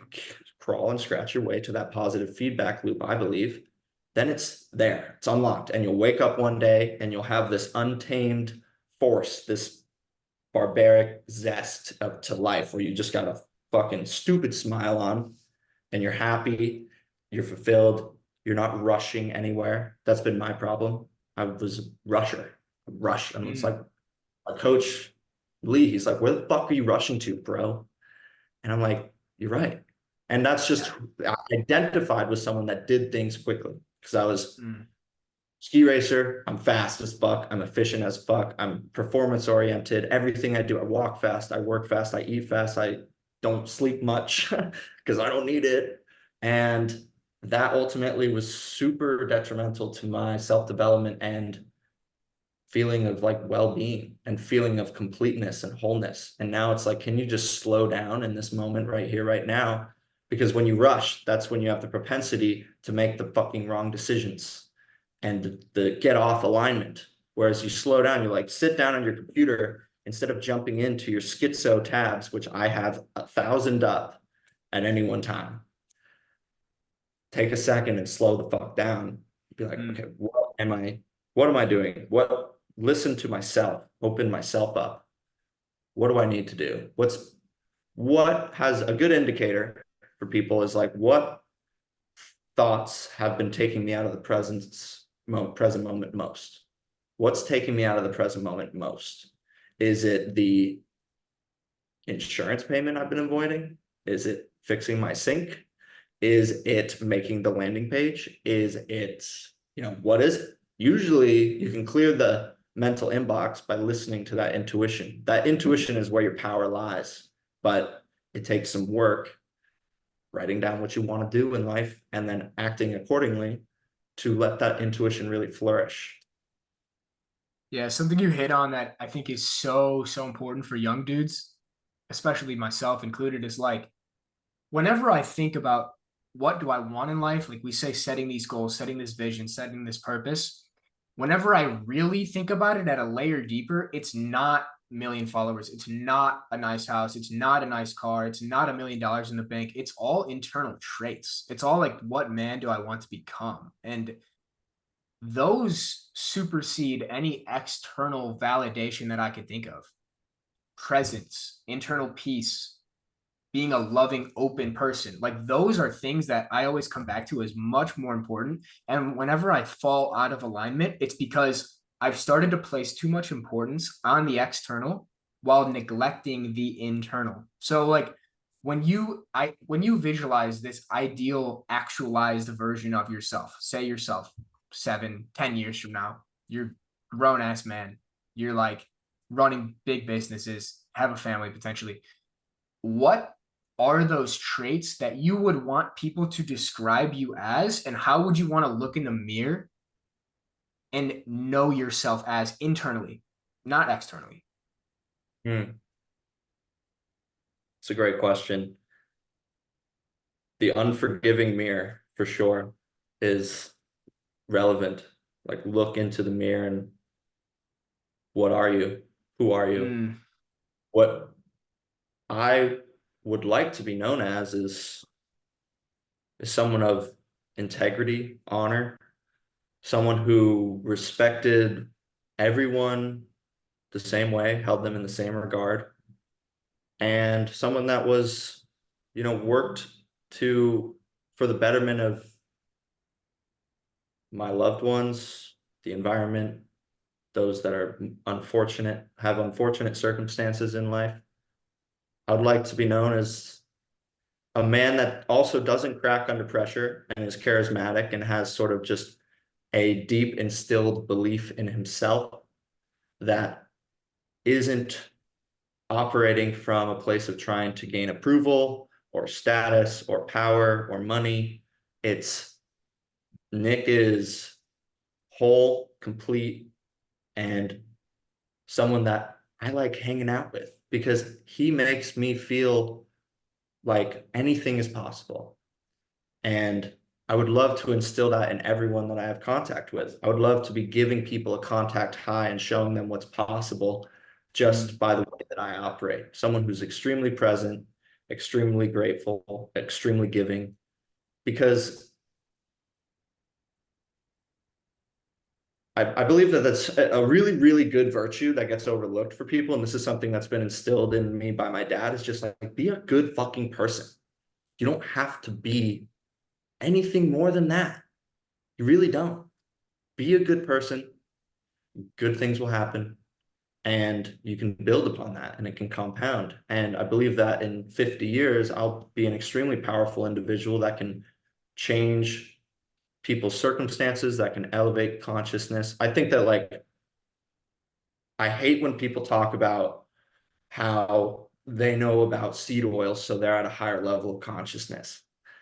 crawl and scratch your way to that positive feedback loop, I believe. Then it's there, it's unlocked, and you'll wake up one day and you'll have this untamed force, this barbaric zest to life, where you just got a fucking stupid smile on and you're happy, you're fulfilled, you're not rushing anywhere. That's been my problem. I was a rusher, and it's mm, like our coach Lee, he's like, where the fuck are you rushing to, bro? And I'm like, you're right. And that's just, yeah. I identified with someone that did things quickly, because I was Mm, ski racer. I'm fast as fuck. I'm efficient as fuck. I'm performance oriented. Everything I do, I walk fast. I work fast. I eat fast. I don't sleep much because I don't need it. And that ultimately was super detrimental to my self-development and feeling of like well-being and feeling of completeness and wholeness. And now it's like, can you just slow down in this moment right here, right now? Because when you rush, that's when you have the propensity to make the fucking wrong decisions and the get off alignment. Whereas you slow down, you like sit down on your computer instead of jumping into your schizo tabs, which I have 1,000 up at any one time. Take a second and slow the fuck down. Be like, mm. okay, what am I doing? Listen to myself, open myself up. What do I need to do? What has a good indicator for people is like, what thoughts have been taking me out of the present moment most? What's taking me out of the present moment most? Is it the insurance payment I've been avoiding? Is it fixing my sink? Is it making the landing page? Is it, what is it? Usually you can clear the mental inbox by listening to that intuition. That intuition is where your power lies, but it takes some work, writing down what you want to do in life and then acting accordingly to let that intuition really flourish. Yeah, something you hit on that I think is so, so important for young dudes, especially myself included, is like whenever I think about what do I want in life? Like we say, setting these goals, setting this vision, setting this purpose. Whenever I really think about it at a layer deeper, it's not million followers. It's not a nice house. It's not a nice car. It's not $1 million in the bank. It's all internal traits. It's all like, what man do I want to become? And those supersede any external validation that I could think of. Presence, internal peace, being a loving, open person. Like those are things that I always come back to as much more important. And whenever I fall out of alignment, it's because I've started to place too much importance on the external while neglecting the internal. So like when you visualize this ideal actualized version of yourself, say yourself 7, 10 years from now, you're grown ass man, you're like running big businesses, have a family potentially. What are those traits that you would want people to describe you as, and how would you want to look in the mirror and know yourself as internally, not externally? Hmm. It's a great question. The unforgiving mirror, for sure, is relevant. Like, look into the mirror and what are you? Who are you? Mm, What I would like to be known as is someone of integrity, honor, someone who respected everyone the same way, held them in the same regard, and someone that was, worked to for the betterment of my loved ones, the environment, those that are unfortunate, have unfortunate circumstances in life. I would like to be known as a man that also doesn't crack under pressure and is charismatic and has sort of just a deep instilled belief in himself that isn't operating from a place of trying to gain approval or status or power or money. It's Nick is whole, complete, and someone that I like hanging out with because he makes me feel like anything is possible. And I would love to instill that in everyone that I have contact with. I would love to be giving people a contact high and showing them what's possible just mm, by the way that I operate. Someone who's extremely present, extremely grateful, extremely giving, because I believe that that's a really, really good virtue that gets overlooked for people. And this is something that's been instilled in me by my dad. Is just like, be a good fucking person. You don't have to be anything more than that. You really don't. Be a good person. Good things will happen. And you can build upon that and it can compound. And I believe that in 50 years, I'll be an extremely powerful individual that can change people's circumstances, that can elevate consciousness. I think that, like, I hate when people talk about how they know about seed oil, so they're at a higher level of consciousness.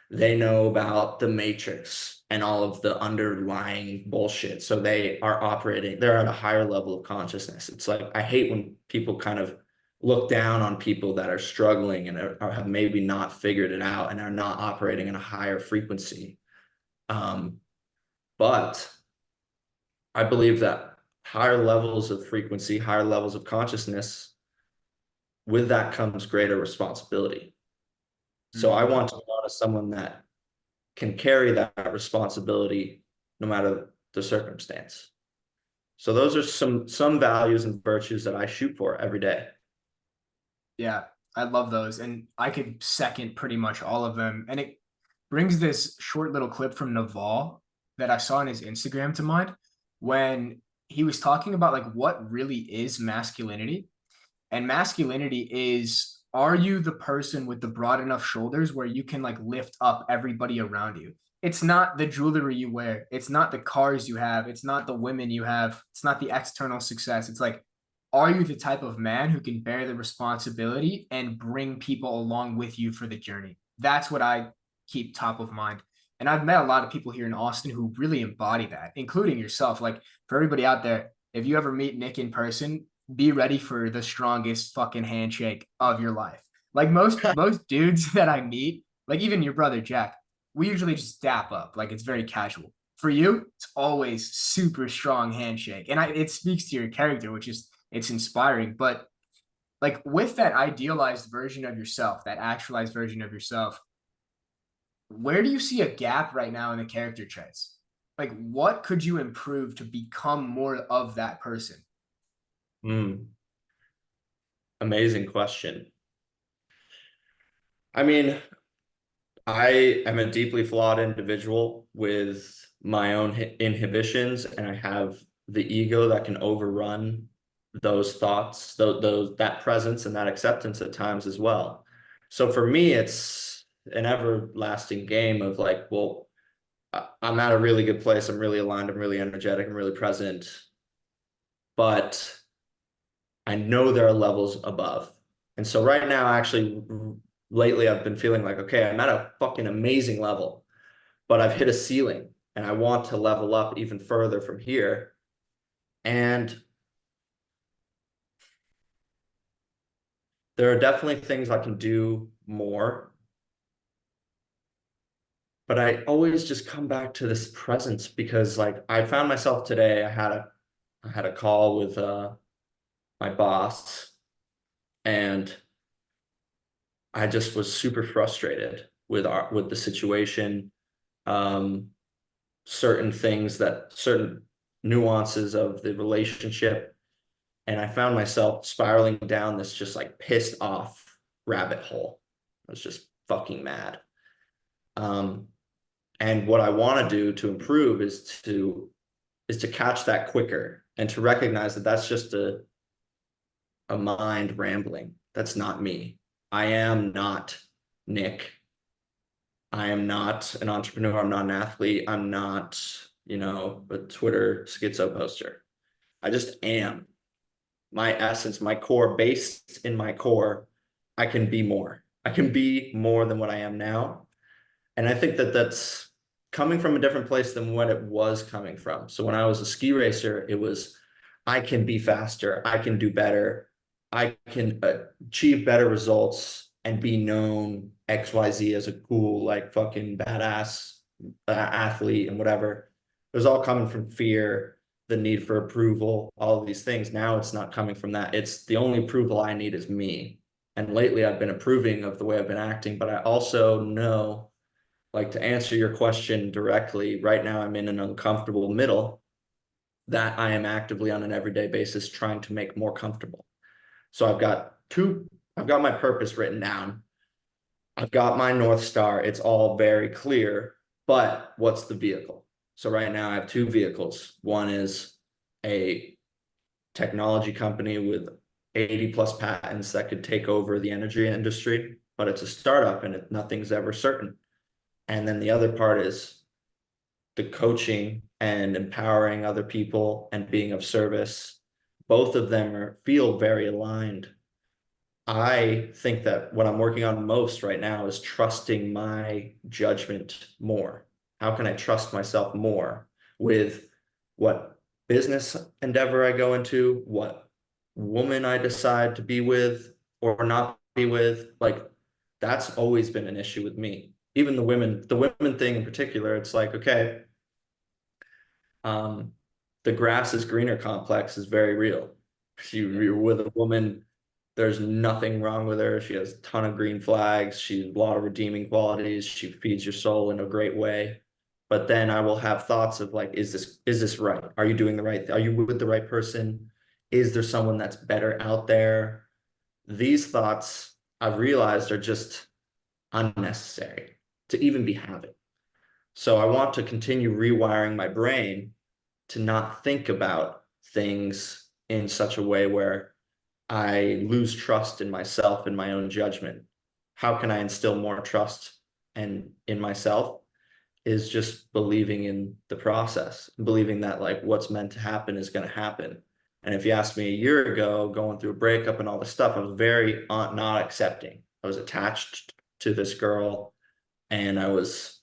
They know about the matrix and all of the underlying bullshit, so they are operating, they're at a higher level of consciousness. It's like, I hate when people kind of look down on people that are struggling and have maybe not figured it out and are not operating in a higher frequency. But I believe that higher levels of frequency, higher levels of consciousness, with that comes greater responsibility. So I mm. want to be known as someone that can carry that responsibility no matter the circumstance. So those are some values and virtues that I shoot for every day. Yeah, I love those. And I could second pretty much all of them. And it brings this short little clip from Naval that I saw on his Instagram to mind when he was talking about like what really is masculinity. And masculinity is, are you the person with the broad enough shoulders where you can like lift up everybody around you? It's not the jewelry you wear. It's not the cars you have. It's not the women you have. It's not the external success. It's like, are you the type of man who can bear the responsibility and bring people along with you for the journey? That's what I keep top of mind. And I've met a lot of people here in Austin who really embody that, including yourself. Like for everybody out there, if you ever meet Nick in person, be ready for the strongest fucking handshake of your life. Like most dudes that I meet, like even your brother Jack, we usually just dap up, like it's very casual. For you, it's always super strong handshake, and it speaks to your character, which is it's inspiring. But like with that idealized version of yourself, that actualized version of yourself, where do you see a gap right now in the character traits? Like, what could you improve to become more of that person? Hmm. Amazing question. I mean, I am a deeply flawed individual with my own inhibitions, and I have the ego that can overrun those thoughts, those that presence and that acceptance at times as well. So for me, it's an everlasting game of like, well, I'm at a really good place. I'm really aligned. I'm really energetic. I'm really present. But I know there are levels above. And so right now, actually, lately, I've been feeling like, okay, I'm at a fucking amazing level, but I've hit a ceiling and I want to level up even further from here. And there are definitely things I can do more, but I always just come back to this presence because like I found myself today, I had a call with my boss, and I just was super frustrated with the situation. Um, certain nuances of the relationship, and I found myself spiraling down this just like pissed off rabbit hole. I was just fucking mad. Um, and what I want to do to improve is to catch that quicker and to recognize that that's just a mind rambling. That's not me. I am not Nick. I am not an entrepreneur. I'm not an athlete. I'm not, a Twitter schizo poster. I just am. My essence, my core, based in my core, I can be more. I can be more than what I am now. And I think that that's coming from a different place than what it was coming from. So when I was a ski racer, it was, I can be faster, I can do better, I can achieve better results and be known XYZ as a cool, like fucking badass athlete and whatever. It was all coming from fear, the need for approval, all of these things. Now it's not coming from that. It's the only approval I need is me. And lately I've been approving of the way I've been acting, but I also know, like, to answer your question directly, right now I'm in an uncomfortable middle that I am actively on an everyday basis trying to make more comfortable. So I've got my purpose written down. I've got my North Star. It's all very clear, but what's the vehicle? So right now I have two vehicles. One is a technology company with 80 plus patents that could take over the energy industry, but it's a startup and nothing's ever certain. And then the other part is the coaching and empowering other people and being of service. Both of them feel very aligned. I think that what I'm working on most right now is trusting my judgment more. How can I trust myself more with what business endeavor I go into, what woman I decide to be with or not be with? Like, that's always been an issue with me. Even the women thing in particular, it's like, okay, um, the grass is greener complex is very real. You're with a woman, there's nothing wrong with her. She has a ton of green flags. She has a lot of redeeming qualities. She feeds your soul in a great way. But then I will have thoughts of like, is this right? Are you doing the right thing? Are you with the right person? Is there someone that's better out there? These thoughts I've realized are just unnecessary to even be having. So I want to continue rewiring my brain to not think about things in such a way where I lose trust in myself and my own judgment. How can I instill more trust and in myself is just believing in the process, believing that like what's meant to happen is going to happen. And if you asked me a year ago, going through a breakup and all this stuff, I was very not accepting. I was attached to this girl, and I was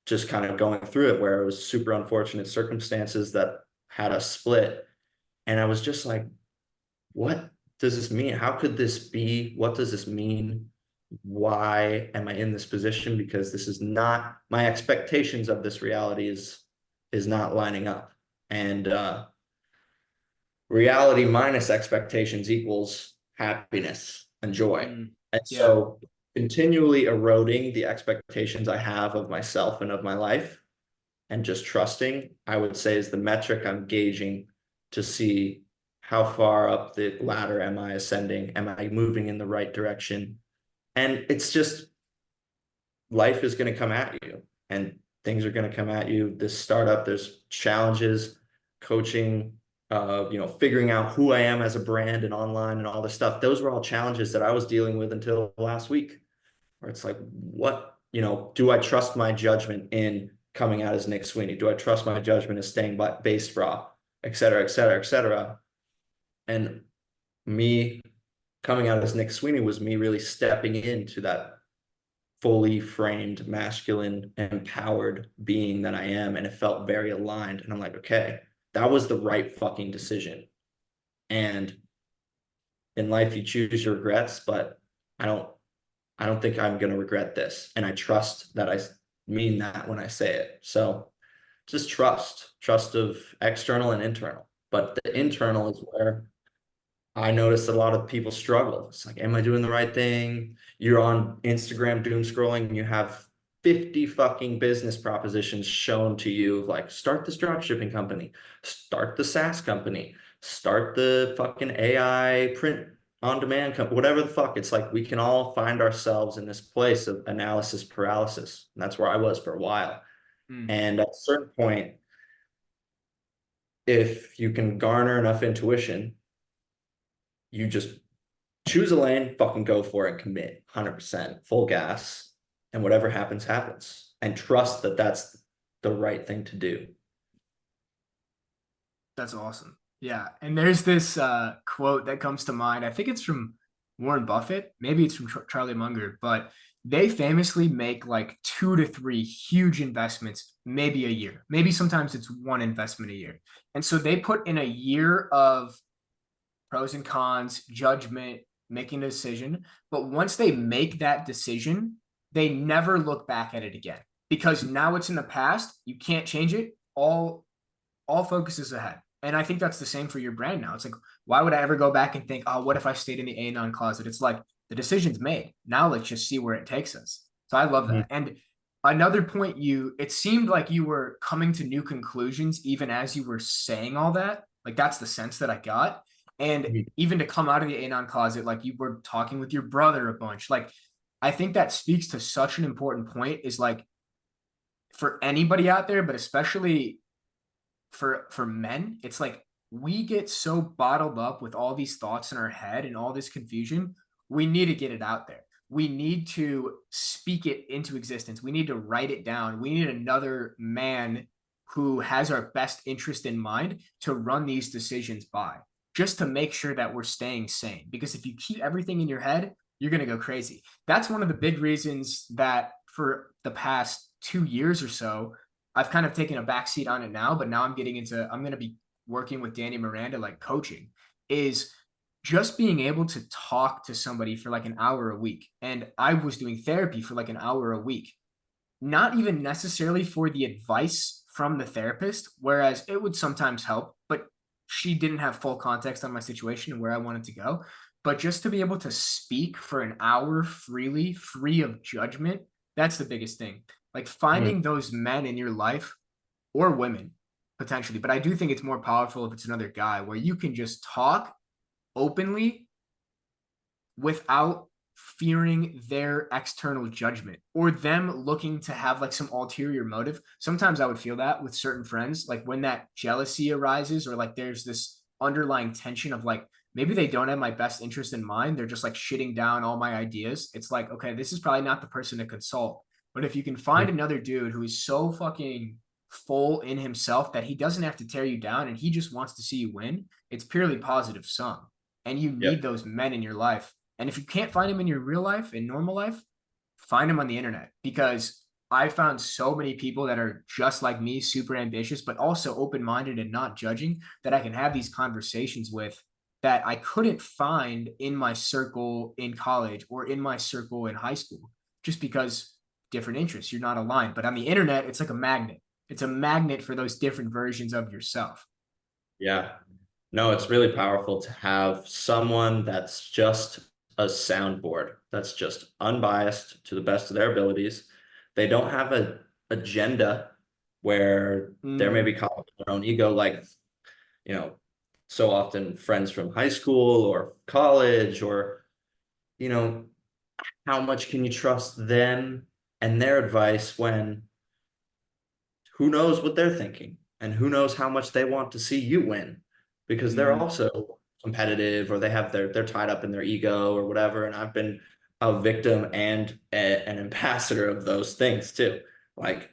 just kind of going through it where it was super unfortunate circumstances that had us split. And I was just like, what does this mean? How could this be? What does this mean? why am I in this position? Because this is not my expectations of this reality is not lining up. And reality minus expectations equals happiness and joy. Mm, And yeah. so continually eroding the expectations I have of myself and of my life and just trusting, I would say, is the metric I'm gauging to see how far up the ladder am I ascending? Am I moving in the right direction? And it's just life is going to come at you and things are going to come at you. This startup, there's challenges, coaching, figuring out who I am as a brand and online and all this stuff. Those were all challenges that I was dealing with until last week, where it's like, what, do I trust my judgment in coming out as Nick Sweeney? Do I trust my judgment as staying based Brah, et cetera, et cetera, et cetera? And me coming out as Nick Sweeney was me really stepping into that fully framed, masculine, empowered being that I am. And it felt very aligned. And I'm like, okay, that was the right fucking decision. And in life, you choose your regrets, but I don't, I don't think I'm going to regret this. And I trust that I mean that when I say it. So just trust of external and internal. But the Mm, internal is where I noticed a lot of people struggle. It's like, am I doing the right thing? You're on Instagram doom scrolling and you have 50 fucking business propositions shown to you of like, start this drop shipping company, start the SaaS company, start the fucking AI print on demand company, whatever the fuck. It's like we can all find ourselves in this place of analysis paralysis. And that's where I was for a while. mm. And at a certain point, if you can garner enough intuition, you just choose a lane, fucking go for it, commit 100%, full gas, and whatever happens, happens. And trust that that's the right thing to do. That's awesome. Yeah. And there's this quote that comes to mind. I think it's from Warren Buffett. Maybe it's from Charlie Munger, but they famously make like 2 to 3 huge investments, maybe a year. Maybe sometimes it's one investment a year. And so they put in a year of pros and cons, judgment, making a decision. But once they make that decision, they never look back at it again because now it's in the past. You can't change it. All focus is ahead. And I think that's the same for your brand now. It's like, why would I ever go back and think, oh, what if I stayed in the Anon closet? It's like the decision's made. Now let's just see where it takes us. So I love Mhm. that. And another point, it seemed like you were coming to new conclusions even as you were saying all that. Like that's the sense that I got. And even to come out of the Anon closet, like you were talking with your brother a bunch. Like I think that speaks to such an important point is like for anybody out there, but especially for men, it's like we get so bottled up with all these thoughts in our head and all this confusion. We need to get it out there. We need to speak it into existence. We need to write it down. We need another man who has our best interest in mind to run these decisions by, just to make sure that we're staying sane. Because if you keep everything in your head, you're going to go crazy. That's one of the big reasons that for the past 2 years or so, I've kind of taken a backseat on it now, but now I'm going to be working with Danny Miranda, like coaching, is just being able to talk to somebody for like an hour a week. And I was doing therapy for like an hour a week, not even necessarily for the advice from the therapist, whereas it would sometimes help, but she didn't have full context on my situation and where I wanted to go. But just to be able to speak for an hour freely, free of judgment, that's the biggest thing. Like Mhm. finding those men in your life or women potentially, but I do think it's more powerful if it's another guy where you can just talk openly without fearing their external judgment or them looking to have like some ulterior motive. Sometimes I would feel that with certain friends, like when that jealousy arises or like there's this underlying tension of like maybe they don't have my best interest in mind. They're just like shitting down all my ideas. It's like, okay, this is probably not the person to consult. But if you can find another dude who is so fucking full in himself that he doesn't have to tear you down and he just wants to see you win, it's purely positive sum. And you need Yep. those men in your life, and if you can't find them in your real life, in normal life, find them on the internet because I found so many people that are just like me, super ambitious, but also open minded and not judging that I can have these conversations with that I couldn't find in my circle in college or in my circle in high school, just because different interests, you're not aligned. But on the internet, it's like a magnet. It's a magnet for those different versions of yourself. Yeah. No, it's really powerful to have someone that's just a soundboard, that's just unbiased to the best of their abilities. They don't have a agenda where they're maybe Mm, caught up in their own ego, like, you know, so often friends from high school or college, or, you know, how much can you trust them and their advice when who knows what they're thinking and who knows how much they want to see you win, because they're mm, also competitive, or they have they're tied up in their ego or whatever. And I've been a victim and an ambassador of those things too. Like,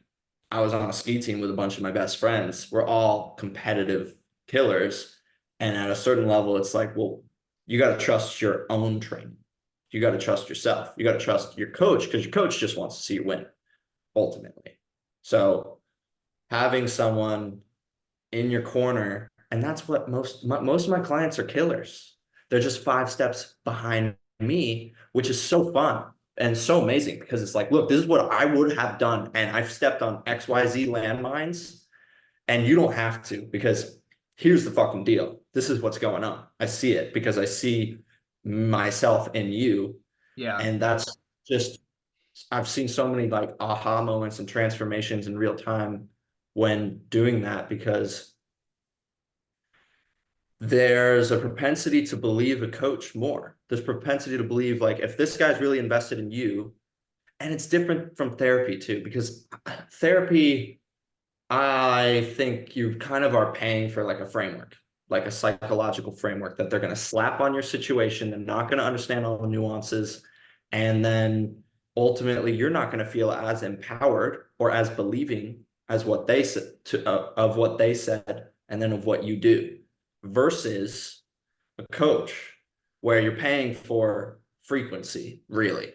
I was on a ski team with a bunch of my best friends. We're all competitive killers. And at a certain level, it's like, well, you got to trust your own training. You got to trust yourself. You got to trust your coach, because your coach just wants to see you win ultimately. So having someone in your corner, and that's what most of my clients are killers. They're just 5 steps behind me, which is so fun and so amazing, because it's like, look, this is what I would have done, and I've stepped on XYZ landmines, and you don't have to, because here's the fucking deal. This is what's going on. I see it because I see myself in you, yeah. and that's just, I've seen so many like aha moments and transformations in real time when doing that, because there's a propensity to believe a coach more. There's propensity to believe, like, if this guy's really invested in you, and it's different from therapy too, because therapy, I think you kind of are paying for like a framework, like a psychological framework that they're going to slap on your situation. They're not going to understand all the nuances. And then ultimately, you're not going to feel as empowered or as believing as what they said of what they said, and then of what you do, versus a coach where you're paying for frequency, really.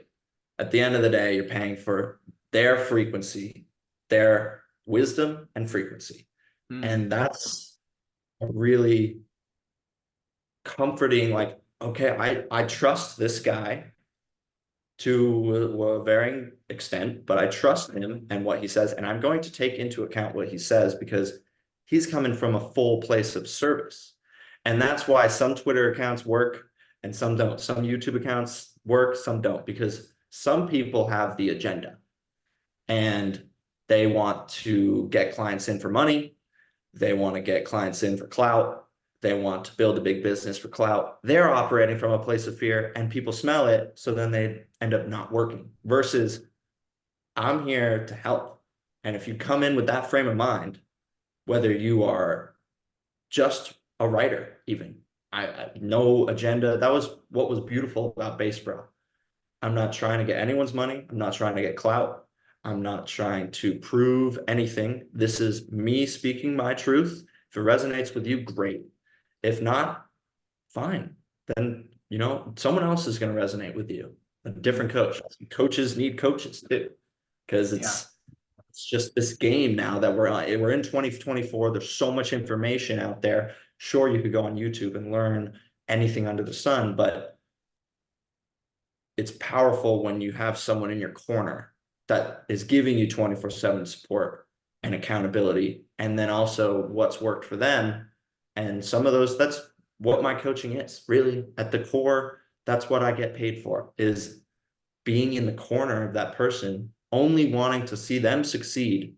At the end of the day, you're paying for their frequency, their wisdom and frequency. Mm, And that's a really comforting, like, okay, I trust this guy to a varying extent, but I trust him and what he says, and I'm going to take into account what he says, because he's coming from a full place of service. And that's why some Twitter accounts work and some don't. Some YouTube accounts work, some don't, because some people have the agenda and they want to get clients in for money. They want to get clients in for clout. They want to build a big business for clout. They're operating from a place of fear, and people smell it. So then they end up not working, versus I'm here to help. And if you come in with that frame of mind, whether you are just a writer, even, I no agenda. That was what was beautiful about Based Brah. I'm not trying to get anyone's money. I'm not trying to get clout. I'm not trying to prove anything. This is me speaking my truth. If it resonates with you, great. If not, fine. Then, someone else is going to resonate with you. A different mm, coach. Coaches need coaches too, because yeah. it's just this game now that we're on. We're in 2024. There's so much information out there. Sure, you could go on YouTube and learn anything under the sun, but it's powerful when you have someone in your corner that is giving you 24/7 support and accountability, and then also what's worked for them. And some of those, that's what my coaching is really at the core. That's what I get paid for, is being in the corner of that person, only wanting to see them succeed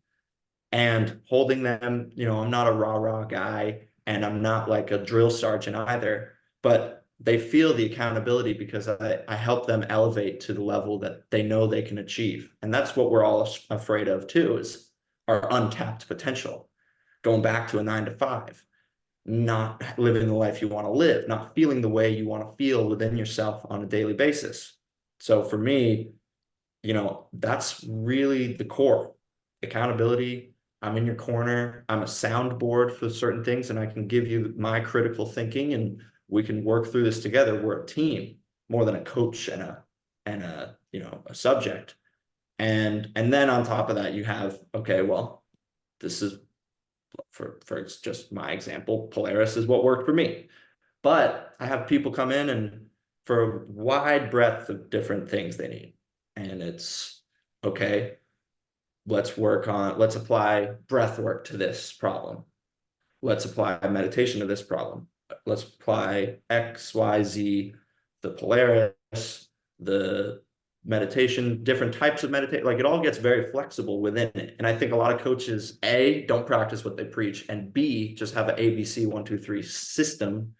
and holding them. I'm not a rah-rah guy, and I'm not like a drill sergeant either, but they feel the accountability because I help them elevate to the level that they know they can achieve. And that's what we're all afraid of too, is our untapped potential. Going back to a 9 to 5, not living the life you want to live, not feeling the way you want to feel within yourself on a daily basis. So for me, that's really the core. Accountability. I'm in your corner. I'm a soundboard for certain things, and I can give you my critical thinking, and we can work through this together. We're a team more than a coach and a subject. And then on top of that, you have, okay, well, this is for just my example, Polaris is what worked for me. But I have people come in and for a wide breadth of different things they need. And it's okay, let's apply breath work to this problem. Let's apply meditation to this problem. Let's apply X, Y, Z, the Polaris, the meditation, different types of meditation. Like it all gets very flexible within it. And I think a lot of coaches, A, don't practice what they preach, and B, just have an ABC 1, 2, 3 system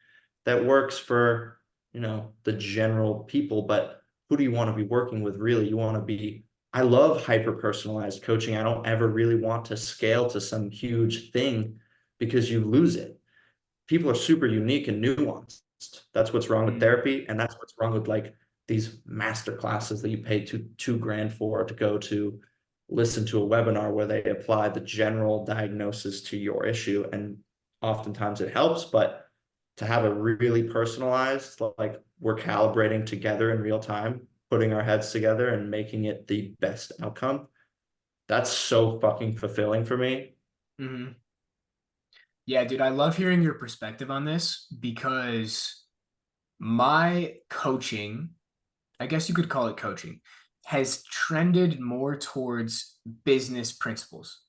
that works for, the general people. But who do you want to be working with really? You want to be, I love hyper personalized coaching. I don't ever really want to scale to some huge thing because you lose it. People are super unique and nuanced. That's what's wrong with Mm, therapy, and that's what's wrong with like these master classes that you pay two grand for to go to listen to a webinar where they apply the general diagnosis to your issue. And oftentimes it helps, but to have it really personalized, like we're calibrating together in real time, putting our heads together and making it the best outcome, that's so fucking fulfilling for me. mhm. Yeah, dude, I love hearing your perspective on this because my coaching, I guess you could call it coaching, has trended more towards business principles.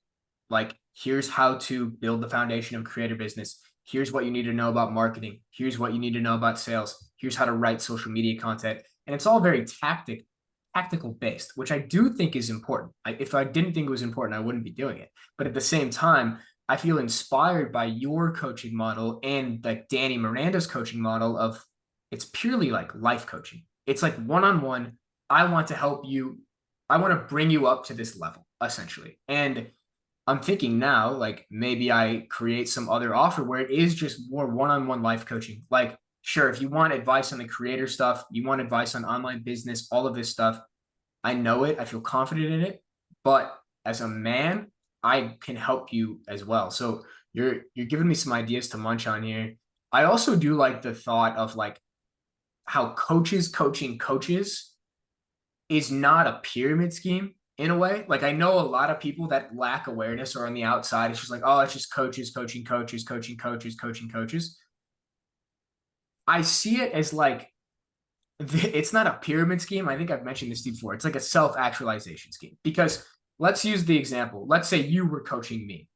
Like, here's how to build the foundation of creator business. Here's what you need to know about marketing. Here's what you need to know about sales. Here's how to write social media content. And it's all very tactical based, which I do think is important. If I didn't think it was important, I wouldn't be doing it. But at the same time, I feel inspired by your coaching model and like Danny Miranda's coaching model of it's purely like life coaching. It's like one-on-one. I want to help you. I want to bring you up to this level, essentially. And I'm thinking now, like maybe I create some other offer where it is just more one-on-one life coaching. Like, sure, if you want advice on the creator stuff, you want advice on online business, all of this stuff, I know it. I feel confident in it. But as a man, I can help you as well. So you're giving me some ideas to munch on here. I also do like the thought of like how coaches coaching coaches is not a pyramid scheme in a way. Like I know a lot of people that lack awareness or on the outside, it's just like, oh, it's just coaches, coaching coaches, coaching coaches, coaching coaches. I see it as like it's not a pyramid scheme. I think I've mentioned this before. It's like a self-actualization scheme. Because let's use the example. Let's say you were coaching me.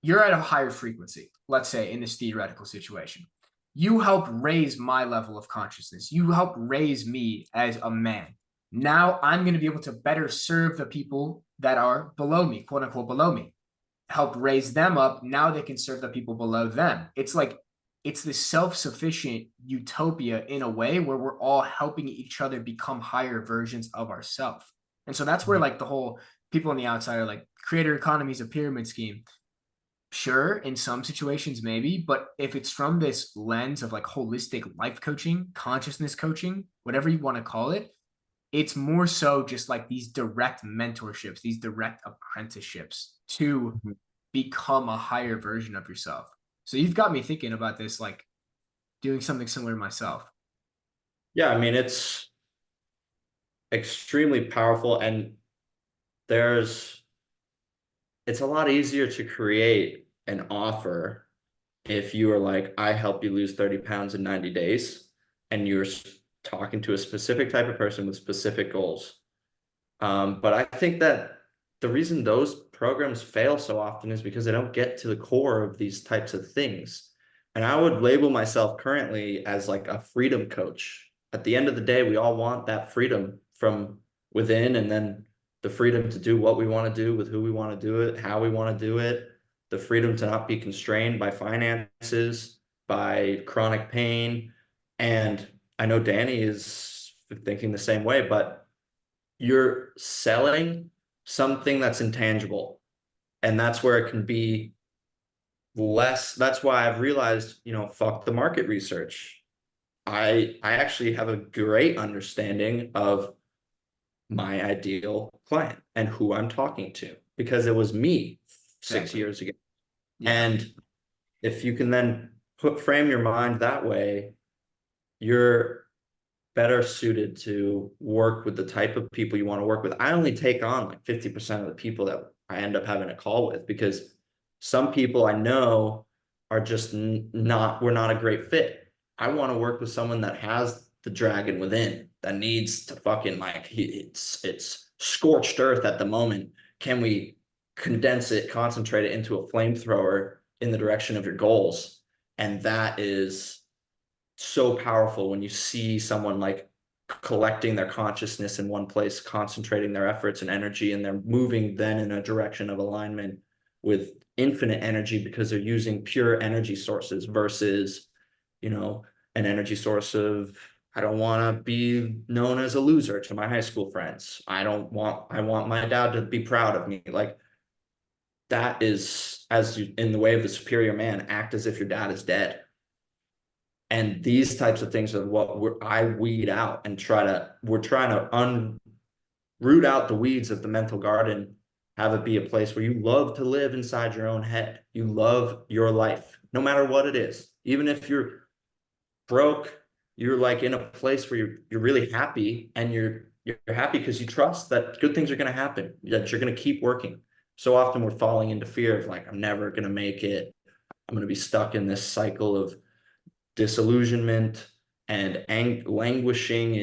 You're at a higher frequency, let's say in this theoretical situation. You help raise my level of consciousness. You help raise me as a man. Now I'm going to be able to better serve the people that are below me, quote unquote, below me, help raise them up. Now they can serve the people below them. It's like, it's this self-sufficient utopia in a way where we're all helping each other become higher versions of ourselves. And so that's where like the whole people on the outside are like creator economy is a pyramid scheme. Sure, in some situations, maybe, but if it's from this lens of like holistic life coaching, consciousness coaching, whatever you want to call it, it's more so just like these direct mentorships, these direct apprenticeships to Mhm. become a higher version of yourself. So you've got me thinking about this, like doing something similar to myself. Yeah, I mean, it's extremely powerful, and there's it's a lot easier to create an offer if you are like, I help you lose 30 pounds in 90 days, and you're talking to a specific type of person with specific goals. But I think that the reason those programs fail so often is because they don't get to the core of these types of things. And I would label myself currently as like a freedom coach. At the end of the day, we all want that freedom from within, and then the freedom to do what we want to do with who we want to do it, how we want to do it, the freedom to not be constrained by finances, by chronic pain. And I know Danny is thinking the same way, but you're selling something that's intangible. And that's where it can be less. That's why I've realized, fuck the market research. I actually have a great understanding of my ideal client and who I'm talking to because it was me 6 Exactly. years ago. Yeah. And if you can then frame your mind that way, you're better suited to work with the type of people you want to work with. I only take on like 50% of the people that I end up having a call with because some people I know are just not, we're not a great fit. I want to work with someone that has the dragon within, that needs to fucking like it's scorched earth at the moment. Can we condense it, concentrate it into a flamethrower in the direction of your goals? And that is so powerful when you see someone like collecting their consciousness in one place, concentrating their efforts and energy, and they're moving then in a direction of alignment with infinite energy because they're using pure energy sources versus, you know, an energy source of, I don't want to be known as a loser to my high school friends. I want my dad to be proud of me. Like that is, as you, in the way of the superior man, act as if your dad is dead. And these types of things are what I weed out and we're trying to root out the weeds of the mental garden, have it be a place where you love to live inside your own head. You love your life, no matter what it is. Even if you're broke, you're like in a place where you're really happy, and you're happy because you trust that good things are going to happen, that you're going to keep working. So often we're falling into fear of like, I'm never going to make it. I'm going to be stuck in this cycle of disillusionment and languishing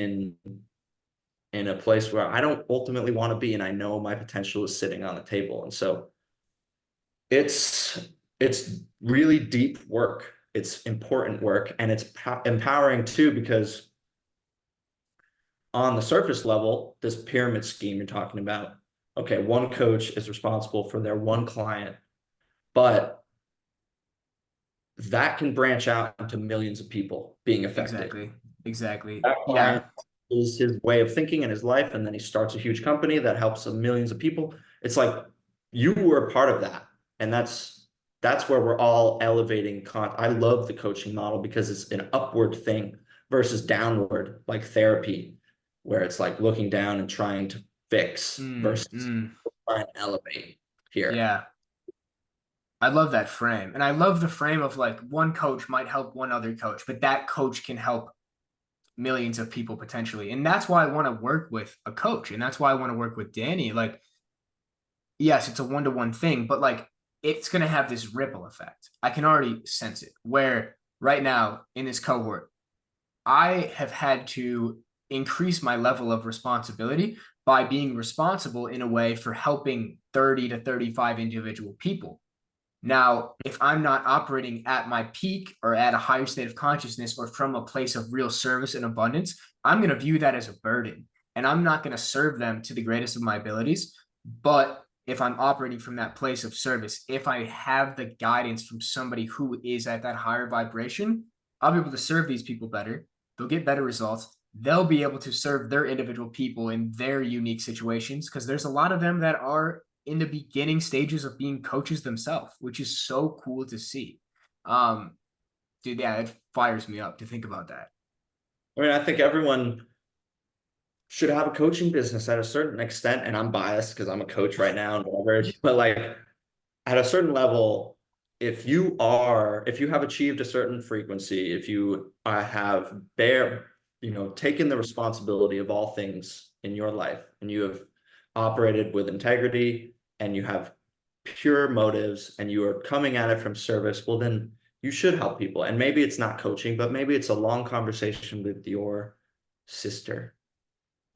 in a place where I don't ultimately want to be, and I know my potential is sitting on the table. And so it's really deep work. It's important work, and it's empowering too, because on the surface level, this pyramid scheme you're talking about, okay, one coach is responsible for their one client, but that can branch out into millions of people being affected. Exactly. Exactly. That Yeah. client is his way of thinking in his life, and then he starts a huge company that helps millions of people. It's like you were a part of that, and that's where we're all elevating. I love the coaching model because it's an upward thing versus downward, like therapy, where it's like looking down and trying to fix Mm, versus mm. trying to elevate here. Yeah. I love that frame. And I love the frame of like one coach might help one other coach, but that coach can help millions of people potentially. And that's why I want to work with a coach. And that's why I want to work with Danny. Like, yes, it's a one-to-one thing, but like it's going to have this ripple effect. I can already sense it. Where right now in this cohort, I have had to increase my level of responsibility by being responsible in a way for helping 30 to 35 individual people. Now, if I'm not operating at my peak or at a higher state of consciousness or from a place of real service and abundance, I'm going to view that as a burden, and I'm not going to serve them to the greatest of my abilities. But if I'm operating from that place of service, if I have the guidance from somebody who is at that higher vibration, I'll be able to serve these people better. They'll get better results. They'll be able to serve their individual people in their unique situations, because there's a lot of them that are in the beginning stages of being coaches themselves, which is so cool to see. Um, Dude, yeah, it fires me up to think about that. I mean, I think everyone should have a coaching business at a certain extent, and I'm biased because I'm a coach right now and whatever, but like at a certain level, if you have achieved a certain frequency, if you have taken the responsibility of all things in your life, and you have operated with integrity, and you have pure motives, and you are coming at it from service, well, then you should help people. And maybe it's not coaching, but maybe it's a long conversation with your sister,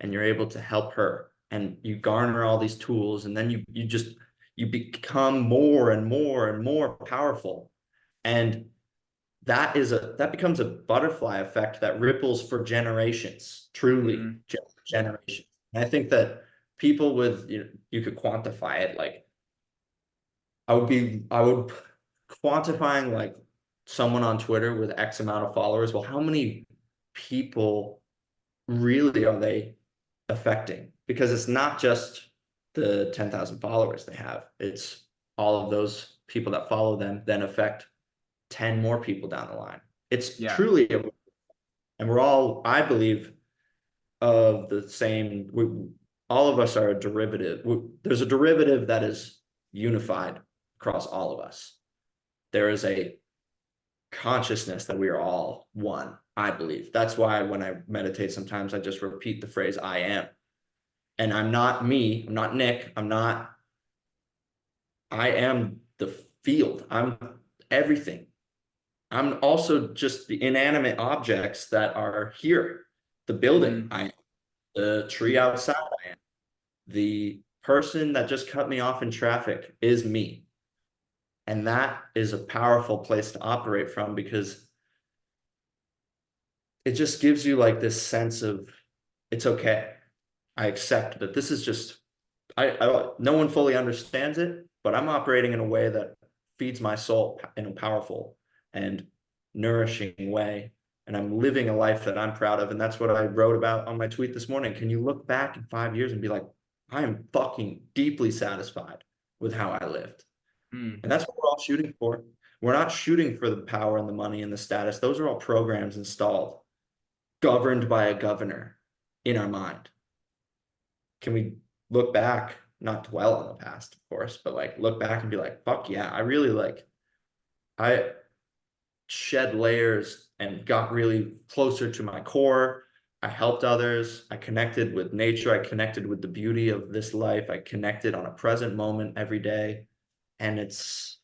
and you're able to help her, and you garner all these tools, and then you become more and more and more powerful. And that becomes a butterfly effect that ripples for generations, truly Mm-hmm. generations. And I think that people with, you could quantify it. Like I would quantifying like someone on Twitter with X amount of followers. Well, how many people really are they affecting? Because it's not just the 10,000 followers they have. It's all of those people that follow them then affect 10 more people down the line. It's Yeah, truly, and we're all, I believe, of the same, all of us are a derivative. There's a derivative that is unified across all of us. There is a consciousness that we are all one, I believe. That's why when I meditate, sometimes I just repeat the phrase, I am. And I'm not me, I'm not Nick, I am the field. I'm everything. I'm also just the inanimate objects that are here. The building Mm, I am, the tree outside I am, the person that just cut me off in traffic is me. And that is a powerful place to operate from because it just gives you like this sense of it's okay. I accept that this is just no one fully understands it, but I'm operating in a way that feeds my soul in a powerful and nourishing way. And I'm living a life that I'm proud of. And that's what I wrote about on my tweet this morning. Can you look back in 5 years and be like, I am fucking deeply satisfied with how I lived? mm, And that's what we're all shooting for. We're not shooting for the power and the money and the status. Those are all programs installed, governed by a governor in our mind. Can we look back, not dwell on the past, of course, but like look back and be like, fuck yeah, I really like, I shed layers and got really closer to my core. I helped others. I connected with nature. I connected with the beauty of this life. I connected on a present moment every day. And it's,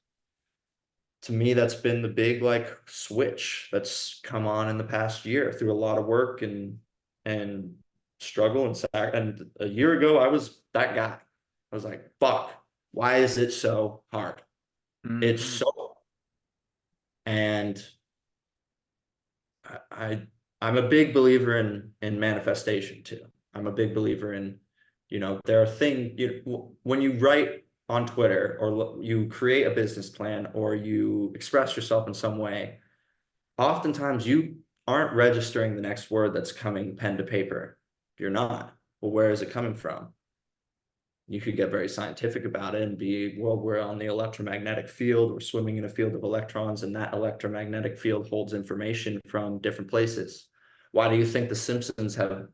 to me, that's been the big like switch that's come on in the past year through a lot of work and struggle and a year ago I was that guy. I was like, fuck, why is it so hard? It's mm, so and I I'm a big believer in manifestation too. I'm a big believer in, there are things when you write on Twitter or you create a business plan or you express yourself in some way, oftentimes you aren't registering the next word that's coming pen to paper. You're not. Well, where is it coming from? You could get very scientific about it and be, well, we're on the electromagnetic field, we're swimming in a field of electrons, and that electromagnetic field holds information from different places. Why do you think the Simpsons have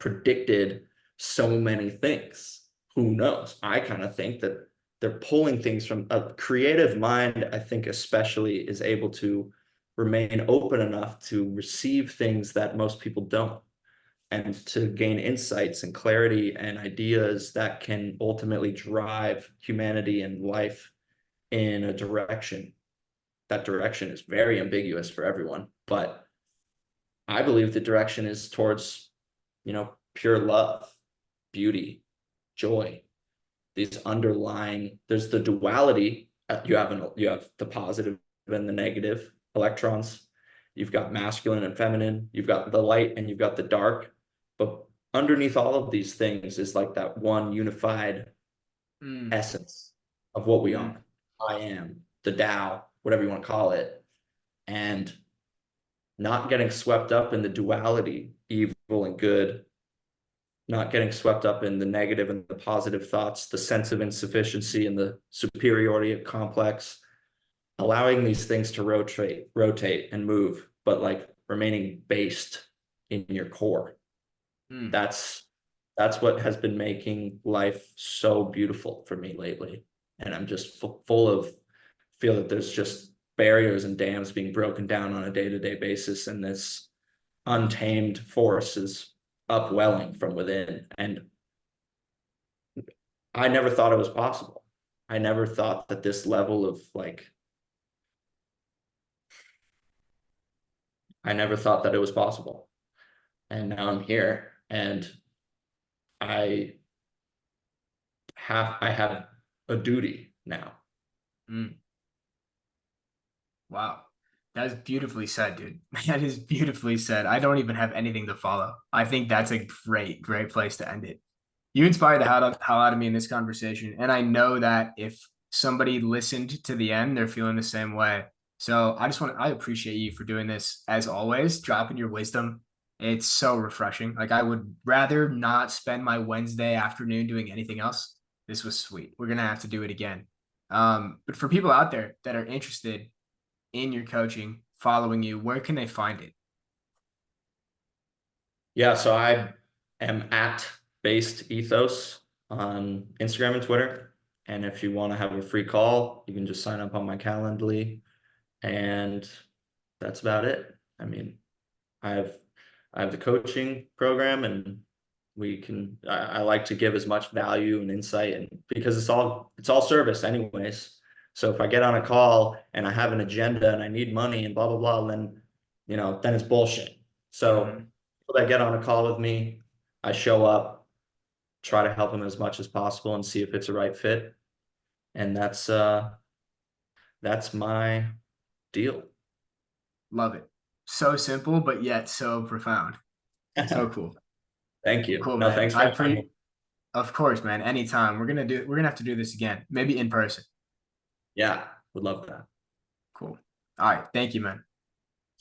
predicted so many things? Who knows? I kind of think that they're pulling things from a creative mind, I think, especially is able to remain open enough to receive things that most people don't and to gain insights and clarity and ideas that can ultimately drive humanity and life in a direction. That direction is very ambiguous for everyone, but I believe the direction is towards, pure love, beauty, joy. These underlying, there's the duality. You have the positive and the negative electrons. You've got masculine and feminine. You've got the light and you've got the dark. But underneath all of these things is like that one unified mm, essence of what we mm, are. I am the Tao, whatever you want to call it, and not getting swept up in the duality, evil and good, not getting swept up in the negative and the positive thoughts, the sense of insufficiency and the superiority complex, allowing these things to rotate and move, but like remaining based in your core. mm. That's what has been making life so beautiful for me lately. And I'm just full of feel that there's just barriers and dams being broken down on a day-to-day basis, and this untamed force is upwelling from within. And I never thought it was possible. I never thought that this level of like, I never thought that it was possible. And now I'm here and I I have a duty now. Mm. Wow. That's beautifully said, dude. That is beautifully said. I don't even have anything to follow. I think that's a great, great place to end it. You inspired the hell out of me in this conversation. And I know that if somebody listened to the end, they're feeling the same way. So I appreciate you for doing this as always, dropping your wisdom. It's so refreshing. Like I would rather not spend my Wednesday afternoon doing anything else. This was sweet. We're going to have to do it again. But for people out there that are interested in your coaching, following you, where can they find it? Yeah, so I am at Based Ethos on Instagram and Twitter. And if you want to have a free call, you can just sign up on my Calendly. And that's about it. I mean, I have I have the coaching program and I like to give as much value and insight and because it's all service anyways. So if I get on a call and I have an agenda and I need money and blah, blah, blah, then, then it's bullshit. So Mhm. people that get on a call with me, I show up, try to help them as much as possible and see if it's a right fit. And that's my deal. Love it. So simple, but yet so profound. So cool. Thank you. Cool, No, man. thanks for having me. Of course, man. Anytime. We're gonna have to do this again. Maybe in person. Yeah, would love that. Cool. All right. Thank you, man.